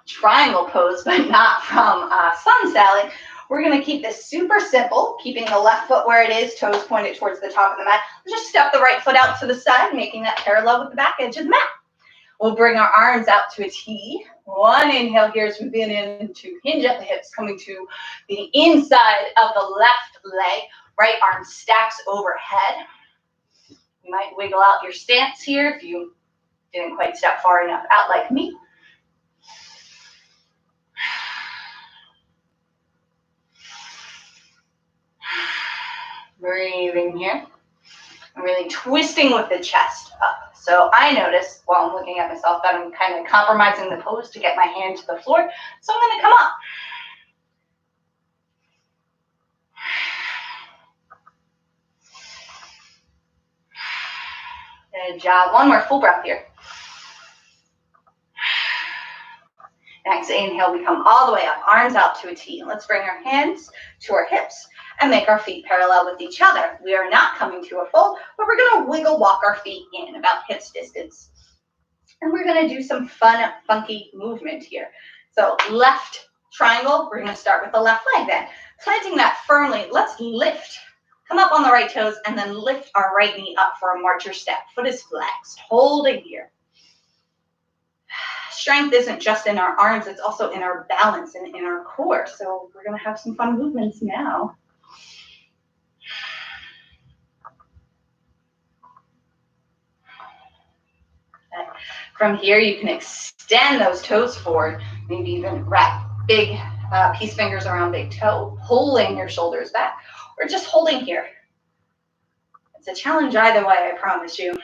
Triangle pose, but not from sun salad. We're going to keep this super simple, keeping the left foot where it is, toes pointed towards the top of the mat. Just step the right foot out to the side, making that parallel with the back edge of the mat. We'll bring our arms out to a T. One inhale here as we begin into hinge at the hips, coming to the inside of the left leg. Right arm stacks overhead. You might wiggle out your stance here if you didn't quite step far enough out like me. Breathing here. I'm really twisting with the chest up. So I notice while I'm looking at myself that I'm kind of compromising the pose to get my hand to the floor. So I'm going to come up. Good job. One more full breath here. Next, inhale, we come all the way up, arms out to a T. Let's bring our hands to our hips and make our feet parallel with each other. We are not coming to a fold, but we're going to wiggle walk our feet in about hips distance. And we're going to do some fun, funky movement here. So left triangle, we're going to start with the left leg then. Planting that firmly, let's lift. Come up on the right toes and then lift our right knee up for a marcher step. Foot is flexed, holding here. Strength isn't just in our arms, it's also in our balance and in our core. So we're going to have some fun movements now. From here, you can extend those toes forward, maybe even wrap big peace fingers around big toe, pulling your shoulders back, or just holding here. It's a challenge either way, I promise you.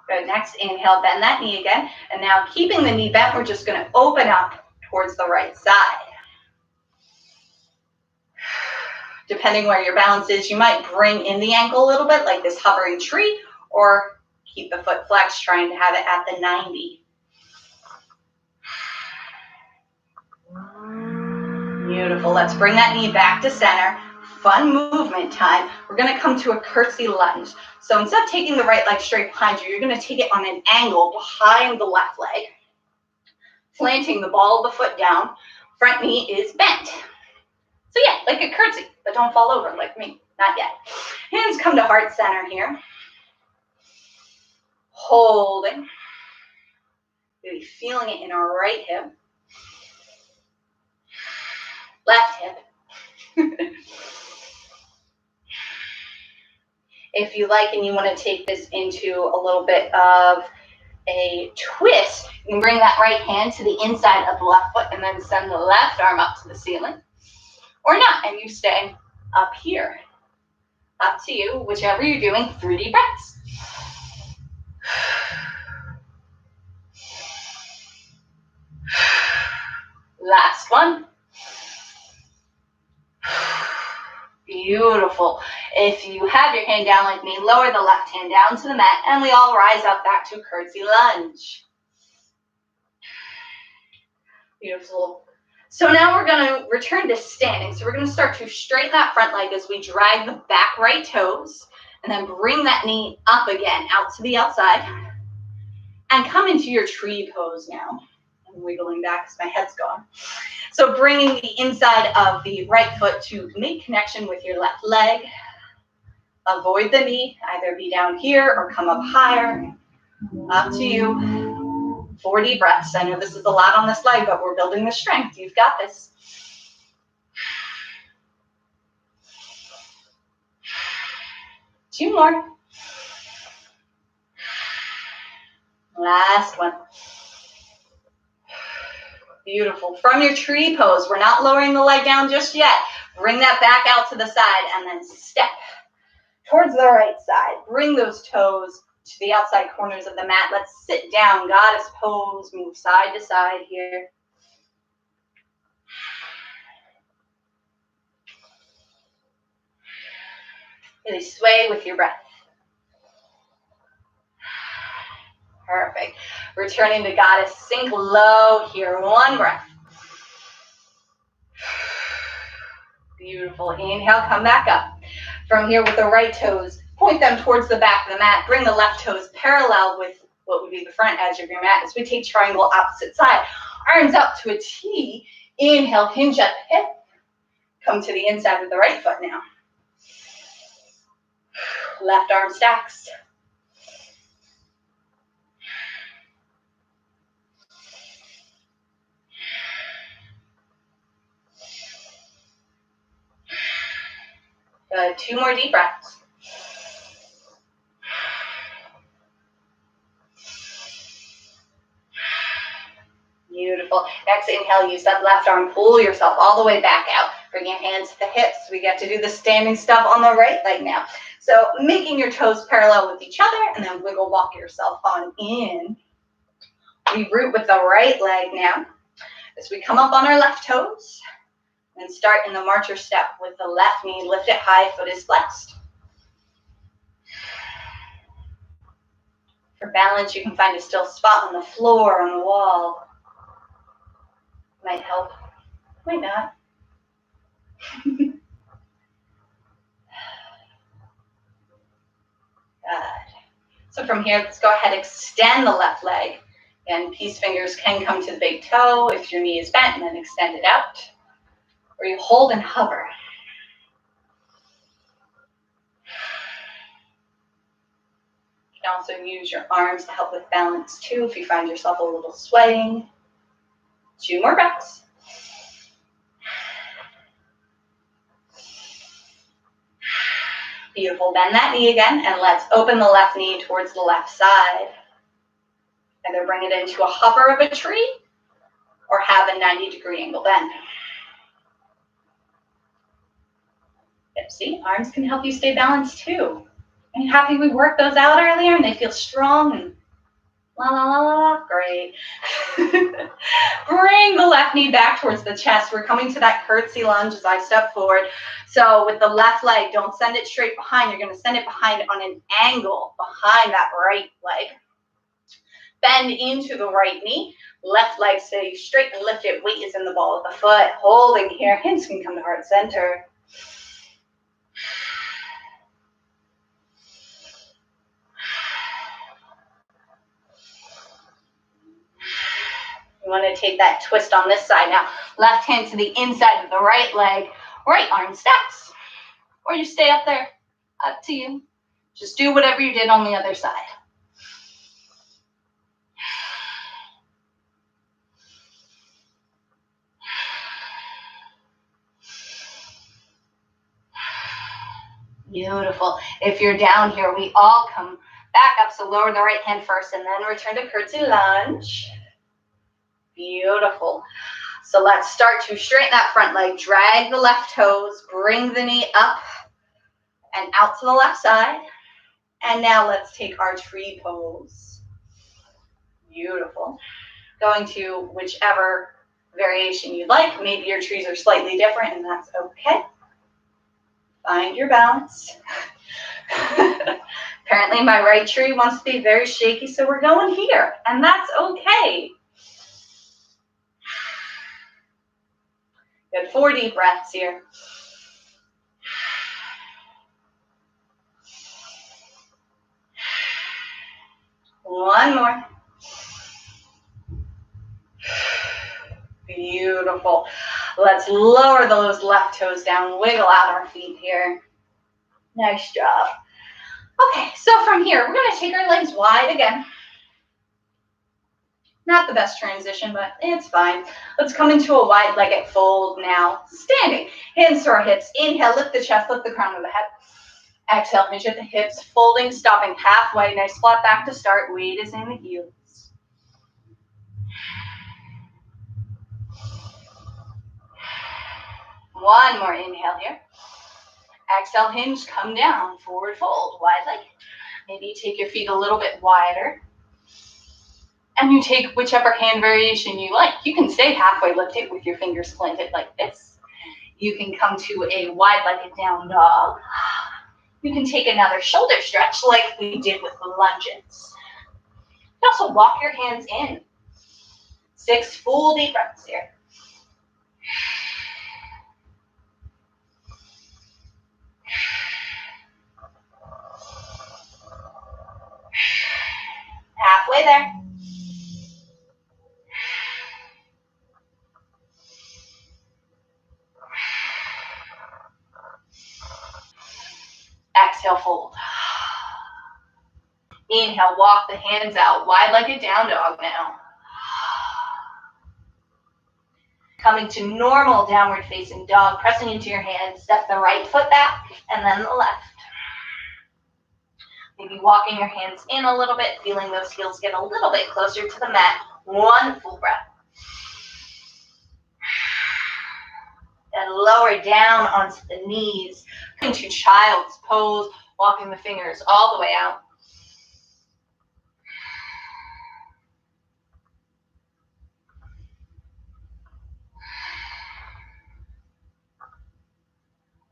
Good. Next, inhale, bend that knee again. And now keeping the knee bent, we're just going to open up towards the right side. Depending where your balance is, you might bring in the ankle a little bit, like this hovering tree, or keep the foot flexed, trying to have it at the 90. Beautiful. Let's bring that knee back to center. Fun movement time. We're going to come to a curtsy lunge. So instead of taking the right leg straight behind you, you're going to take it on an angle behind the left leg, planting the ball of the foot down. Front knee is bent. So yeah, like a curtsy, but don't fall over like me. Not yet. Hands come to heart center here. Holding. Really feeling it in our right hip. Left hip. If you like and you want to take this into a little bit of a twist, you can bring that right hand to the inside of the left foot and then send the left arm up to the ceiling. Or not, and you stay up here. Up to you, whichever you're doing, 3 deep breaths. Last one. Beautiful. If you have your hand down like me, lower the left hand down to the mat, and we all rise up back to curtsy lunge. Beautiful. So now we're going to return to standing. So we're going to start to straighten that front leg as we drag the back right toes and then bring that knee up again out to the outside and come into your tree pose now. I'm wiggling back because my head's gone. So bringing the inside of the right foot to make connection with your left leg. Avoid the knee, either be down here or come up higher. Up to you. 4 deep breaths. I know this is a lot on this leg, but we're building the strength. You've got this. Two more. Last one. Beautiful. From your tree pose, we're not lowering the leg down just yet. Bring that back out to the side and then step towards the right side. Bring those toes to the outside corners of the mat. Let's sit down, goddess pose. Move side to side here. Really sway with your breath. Perfect. Returning to goddess, sink low here. One breath. Beautiful. Inhale, come back up. From here with the right toes, point them towards the back of the mat. Bring the left toes parallel with what would be the front edge of your mat as we take triangle opposite side. Arms up to a T. Inhale, hinge at the hip. Come to the inside with the right foot now. Left arm stacks. Good. 2 more deep breaths. Beautiful. Next inhale, use that left arm, pull yourself all the way back out. Bring your hands to the hips. We get to do the standing stuff on the right leg now. So making your toes parallel with each other and then wiggle walk yourself on in. We root with the right leg now as we come up on our left toes and start in the marcher step with the left knee lifted high, foot is flexed. For balance, you can find a still spot on the floor, on the wall. Might help, might not. Good. So from here, let's go ahead and extend the left leg. And peace fingers can come to the big toe if your knee is bent, and then extend it out. Or you hold and hover. You can also use your arms to help with balance too if you find yourself a little swaying. 2 more breaths. Beautiful. Bend that knee again, and let's open the left knee towards the left side. Either bring it into a hover of a tree or have a 90-degree angle bend. Yep, see, arms can help you stay balanced too. Are you happy we worked those out earlier and they feel strong and la la la la? Great. Bring the left knee back towards the chest. We're coming to that curtsy lunge as I step forward. So with the left leg, don't send it straight behind. You're going to send it behind on an angle behind that right leg. Bend into the right knee. Left leg stay straight and lift it. Weight is in the ball of the foot. Holding here. Hands can come to heart center. You want to take that twist on this side now. Left hand to the inside of the right leg. Right arm stacks. Or you stay up there. Up to you. Just do whatever you did on the other side. Beautiful. If you're down here, we all come back up. So lower the right hand first and then return to curtsy lunge. Beautiful. So let's start to straighten that front leg. Drag the left toes. Bring the knee up and out to the left side. And now let's take our tree pose. Beautiful. Going to whichever variation you like. Maybe your trees are slightly different and that's okay. Find your balance. Apparently my right tree wants to be very shaky, so we're going here, and that's okay. Good. 4 deep breaths here. One more. Beautiful. Let's lower those left toes down, wiggle out our feet here. Nice job. Okay, so from here, we're going to take our legs wide again. Not the best transition, but it's fine. Let's come into a wide-legged fold now. Standing. Hands to our hips. Inhale, lift the chest, lift the crown of the head. Exhale, hinge at the hips, folding, stopping halfway. Nice flat back to start. Weight is in the heels. One more inhale here. Exhale, hinge, come down, forward fold, wide legged. Maybe you take your feet a little bit wider. And you take whichever hand variation you like. You can stay halfway lifted with your fingers planted like this. You can come to a wide-legged down dog. You can take another shoulder stretch like we did with the lunges. You can also walk your hands in. 6 full deep breaths here. Halfway there. Exhale, fold. Inhale, walk the hands out, wide-legged down dog now. Coming to normal downward facing dog, pressing into your hands, step the right foot back, and then the left. Maybe walking your hands in a little bit, feeling those heels get a little bit closer to the mat. 1 full breath. And lower down onto the knees, into child's pose, walking the fingers all the way out.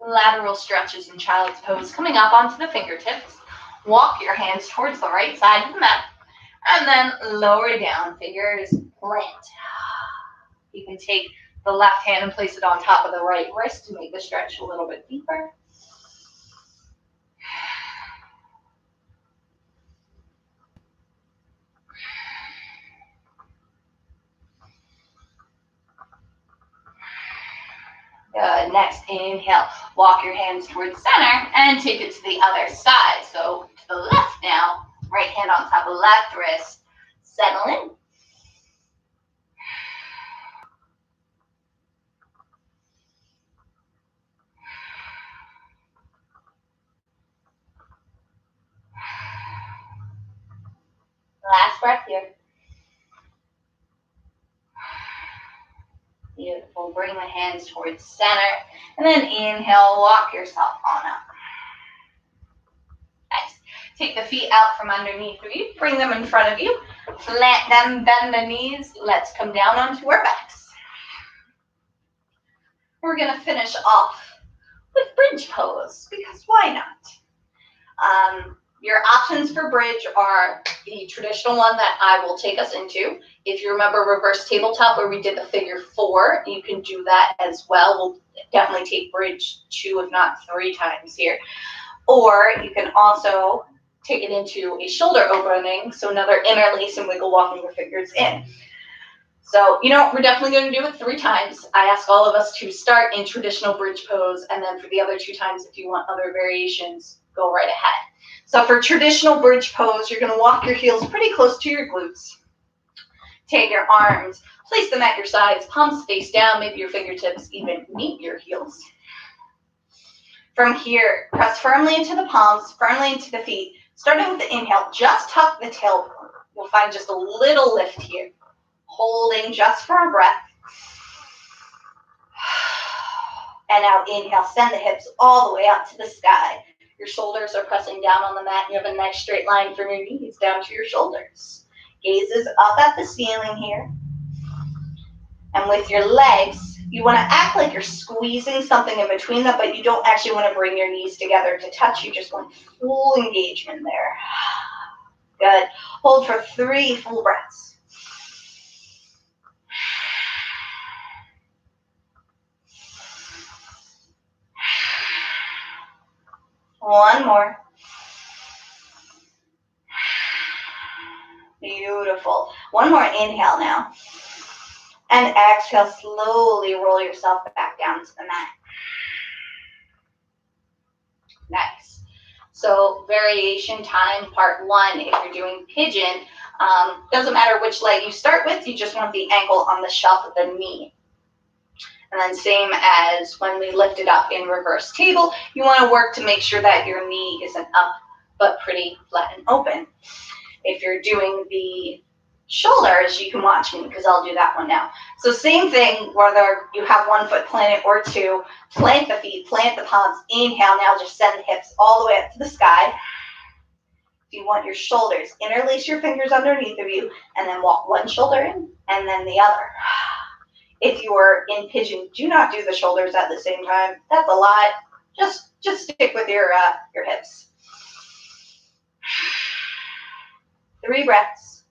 Lateral stretches in child's pose, coming up onto the fingertips. Walk your hands towards the right side of the mat, and then lower down, fingers plant. You can take the left hand and place it on top of the right wrist to make the stretch a little bit deeper. Good. Next, inhale. Walk your hands towards center and take it to the other side. So to the left now. Right hand on top of left wrist. Settle in. Last breath here. Beautiful. Bring the hands towards center. And then inhale, walk yourself on up. Nice. Take the feet out from underneath of you. Bring them in front of you. Plant them, bend the knees. Let's come down onto our backs. We're going to finish off with bridge pose, because why not? Your options for bridge are the traditional one that I will take us into. If you remember reverse tabletop where we did the figure 4, you can do that as well. We'll definitely take bridge 2, if not 3 times here. Or you can also take it into a shoulder opening, so another interlace and wiggle walking your fingers in. So, we're definitely going to do it 3 times. I ask all of us to start in traditional bridge pose, and then for the other 2 times, if you want other variations, go right ahead. So for traditional bridge pose, you're going to walk your heels pretty close to your glutes. Take your arms, place them at your sides, palms face down, maybe your fingertips even meet your heels. From here, press firmly into the palms, firmly into the feet. Starting with the inhale, just tuck the tailbone. You'll find just a little lift here. Holding just for a breath. And now inhale, send the hips all the way up to the sky. Your shoulders are pressing down on the mat. You have a nice straight line from your knees down to your shoulders. Gaze is up at the ceiling here. And with your legs, you want to act like you're squeezing something in between them, but you don't actually want to bring your knees together to touch. You just want full engagement there. Good. Hold for 3 full breaths. One more. Beautiful. One more inhale now. And exhale, slowly roll yourself back down to the mat. Nice. So variation time, part one, if you're doing pigeon, doesn't matter which leg you start with, you just want the ankle on the shelf of the knee. And then same as when we lift it up in reverse table, you want to work to make sure that your knee isn't up, but pretty flat and open. If you're doing the shoulders, you can watch me because I'll do that one now. So same thing, whether you have 1 foot planted or two, plant the feet, plant the palms, inhale, now just send the hips all the way up to the sky. If you want your shoulders, interlace your fingers underneath of you, and then walk one shoulder in, and then the other. If you are in pigeon, do not do the shoulders at the same time. That's a lot. Just stick with your hips. 3 breaths.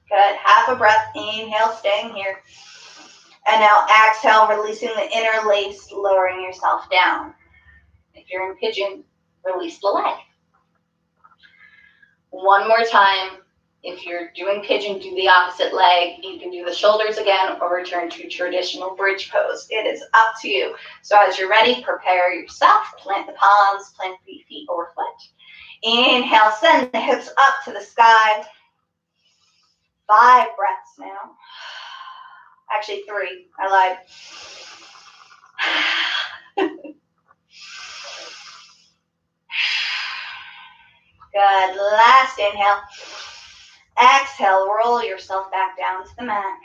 Good. Half a breath. Inhale, staying here. And now exhale, releasing the interlace, lowering yourself down. If you're in pigeon, release the leg. One more time. If you're doing pigeon, do the opposite leg. You can do the shoulders again or return to traditional bridge pose. It is up to you. So as you're ready, prepare yourself. Plant the palms, plant the feet over foot. Inhale, send the hips up to the sky. 5 breaths now. Actually 3, I lied. Good, last inhale. Exhale, roll yourself back down to the mat.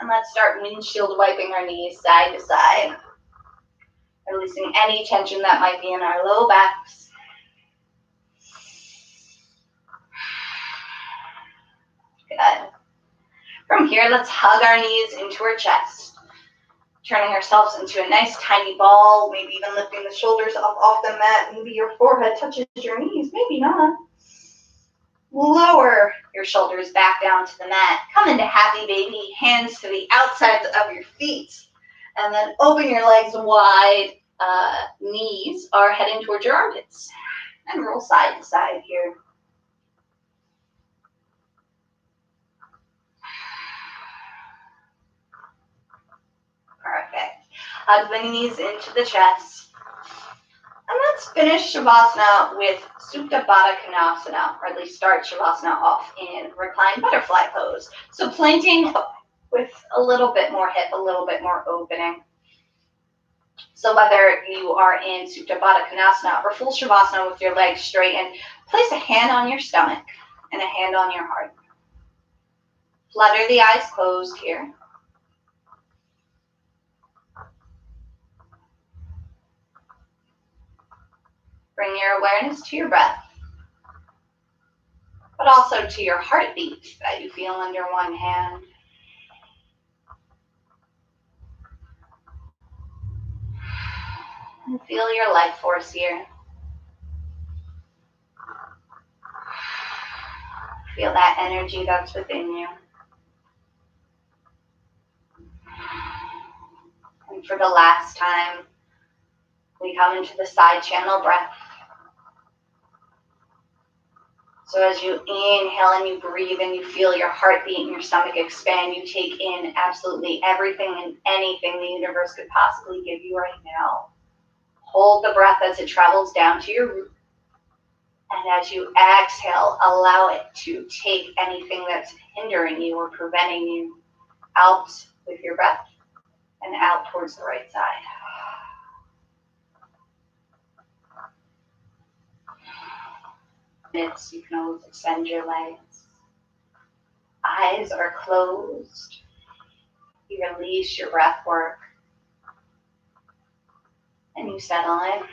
And let's start windshield wiping our knees side to side. Releasing any tension that might be in our low backs. Good. From here, let's hug our knees into our chest. Turning ourselves into a nice tiny ball, maybe even lifting the shoulders up off the mat. Maybe your forehead touches your knees, maybe not. Lower your shoulders back down to the mat. Come into happy baby, hands to the outsides of your feet. And then open your legs wide. Knees are heading towards your armpits. And roll side to side here. Perfect. Hug the knees into the chest. And let's finish Shavasana with Supta Baddha Konasana, or at least start Shavasana off in reclined butterfly pose. So planting with a little bit more hip, a little bit more opening. So whether you are in Supta Baddha Konasana or full Shavasana with your legs straightened, place a hand on your stomach and a hand on your heart. Flutter the eyes closed here. Bring your awareness to your breath, but also to your heartbeat that you feel under one hand. And feel your life force here. Feel that energy that's within you. And for the last time, we come into the side channel breath. So as you inhale and you breathe and you feel your heartbeat and your stomach expand, you take in absolutely everything and anything the universe could possibly give you right now. Hold the breath as it travels down to your root. And as you exhale, allow it to take anything that's hindering you or preventing you out with your breath and out towards the right side. You can always extend your legs. Eyes are closed. You release your breath work. And you settle in.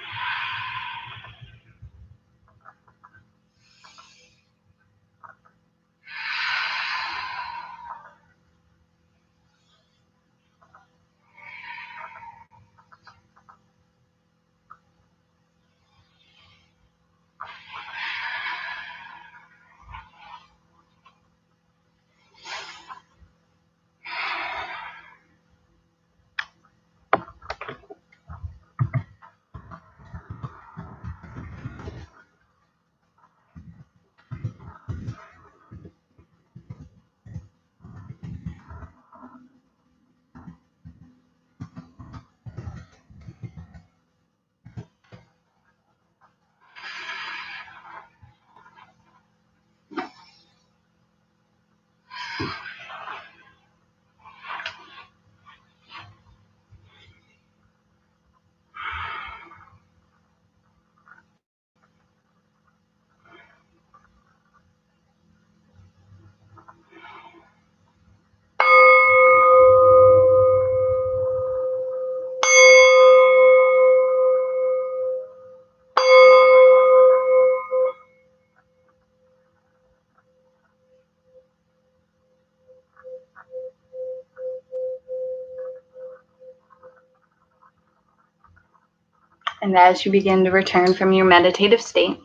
And as you begin to return from your meditative state,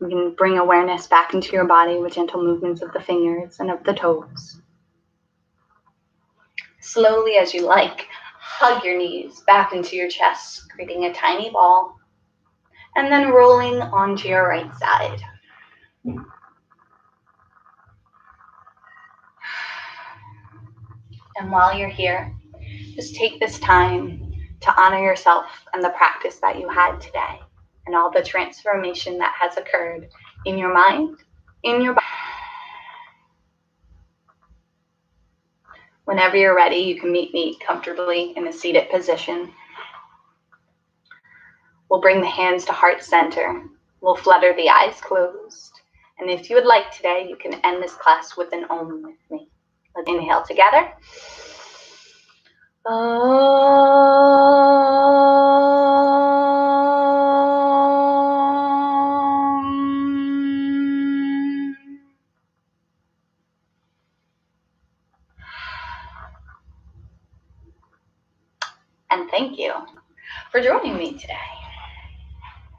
you can bring awareness back into your body with gentle movements of the fingers and of the toes. Slowly, as you like, hug your knees back into your chest, creating a tiny ball, and then rolling onto your right side. And while you're here, just take this time to honor yourself and the practice that you had today and all the transformation that has occurred in your mind, in your body. Whenever you're ready, you can meet me comfortably in a seated position. We'll bring the hands to heart center. We'll flutter the eyes closed. And if you would like today, you can end this class with an Om with me. Let's inhale together. And thank you for joining me today.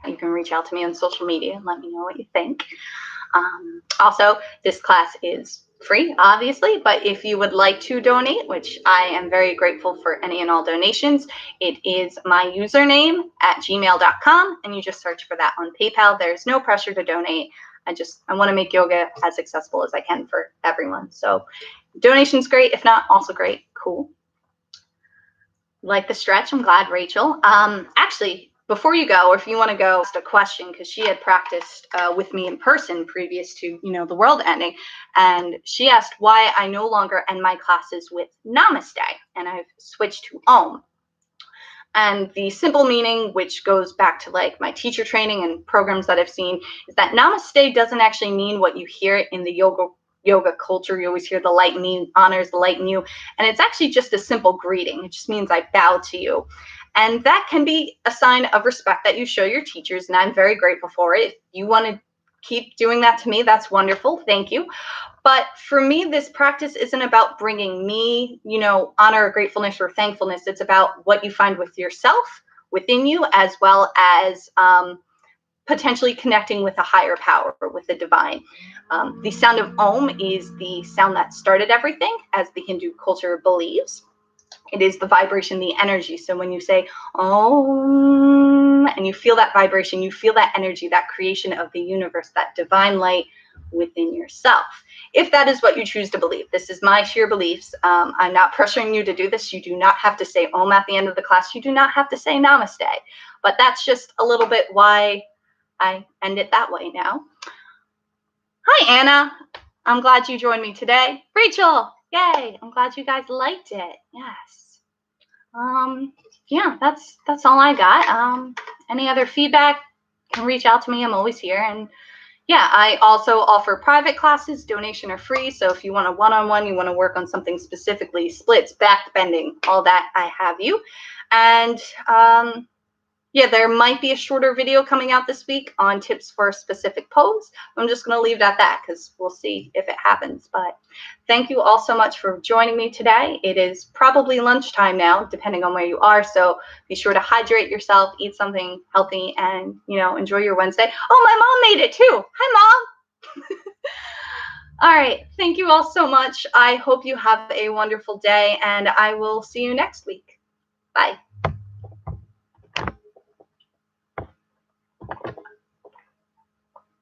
You can reach out to me on social media and let me know what you think. Also, this class is free, obviously, but if you would like to donate, which I am very grateful for any and all donations, it is my username at gmail.com, and you just search for that on PayPal. There's no pressure to donate. I want to make yoga as accessible as I can for everyone. So donation's great. If not, also great. Cool. Like the stretch, I'm glad, Rachel. Actually, before you go, or if you want to go, ask a question, because she had practiced with me in person previous to, the world ending, and she asked why I no longer end my classes with Namaste, and I've switched to Om. And the simple meaning, which goes back to like my teacher training and programs that I've seen, is that Namaste doesn't actually mean what you hear in the yoga culture. You always hear the light in me honors the light in you. And it's actually just a simple greeting. It just means I bow to you. And that can be a sign of respect that you show your teachers. And I'm very grateful for it. If you want to keep doing that to me, that's wonderful. Thank you. But for me, this practice isn't about bringing me, honor or gratefulness or thankfulness. It's about what you find with yourself, within you, as well as potentially connecting with a higher power, with the divine. The sound of Om is the sound that started everything, as the Hindu culture believes. It is the vibration, the energy. So when you say Om, and you feel that vibration, you feel that energy, that creation of the universe, that divine light within yourself. If that is what you choose to believe. This is my sheer beliefs. I'm not pressuring you to do this. You do not have to say Om at the end of the class. You do not have to say Namaste. But that's just a little bit why I end it that way now. Hi, Anna. I'm glad you joined me today. Rachel, yay. I'm glad you guys liked it. Yes. Yeah, that's all I got. Any other feedback, can reach out to me. I'm always here. And yeah, I also offer private classes, donation or free. So if you want a one-on-one, you want to work on something specifically, splits, back bending, all that, I have you. And yeah, there might be a shorter video coming out this week on tips for a specific pose. I'm just going to leave it at that because we'll see if it happens. But thank you all so much for joining me today. It is probably lunchtime now, depending on where you are. So be sure to hydrate yourself, eat something healthy, and, enjoy your Wednesday. Oh, my mom made it too. Hi, Mom. All right. Thank you all so much. I hope you have a wonderful day, and I will see you next week. Bye.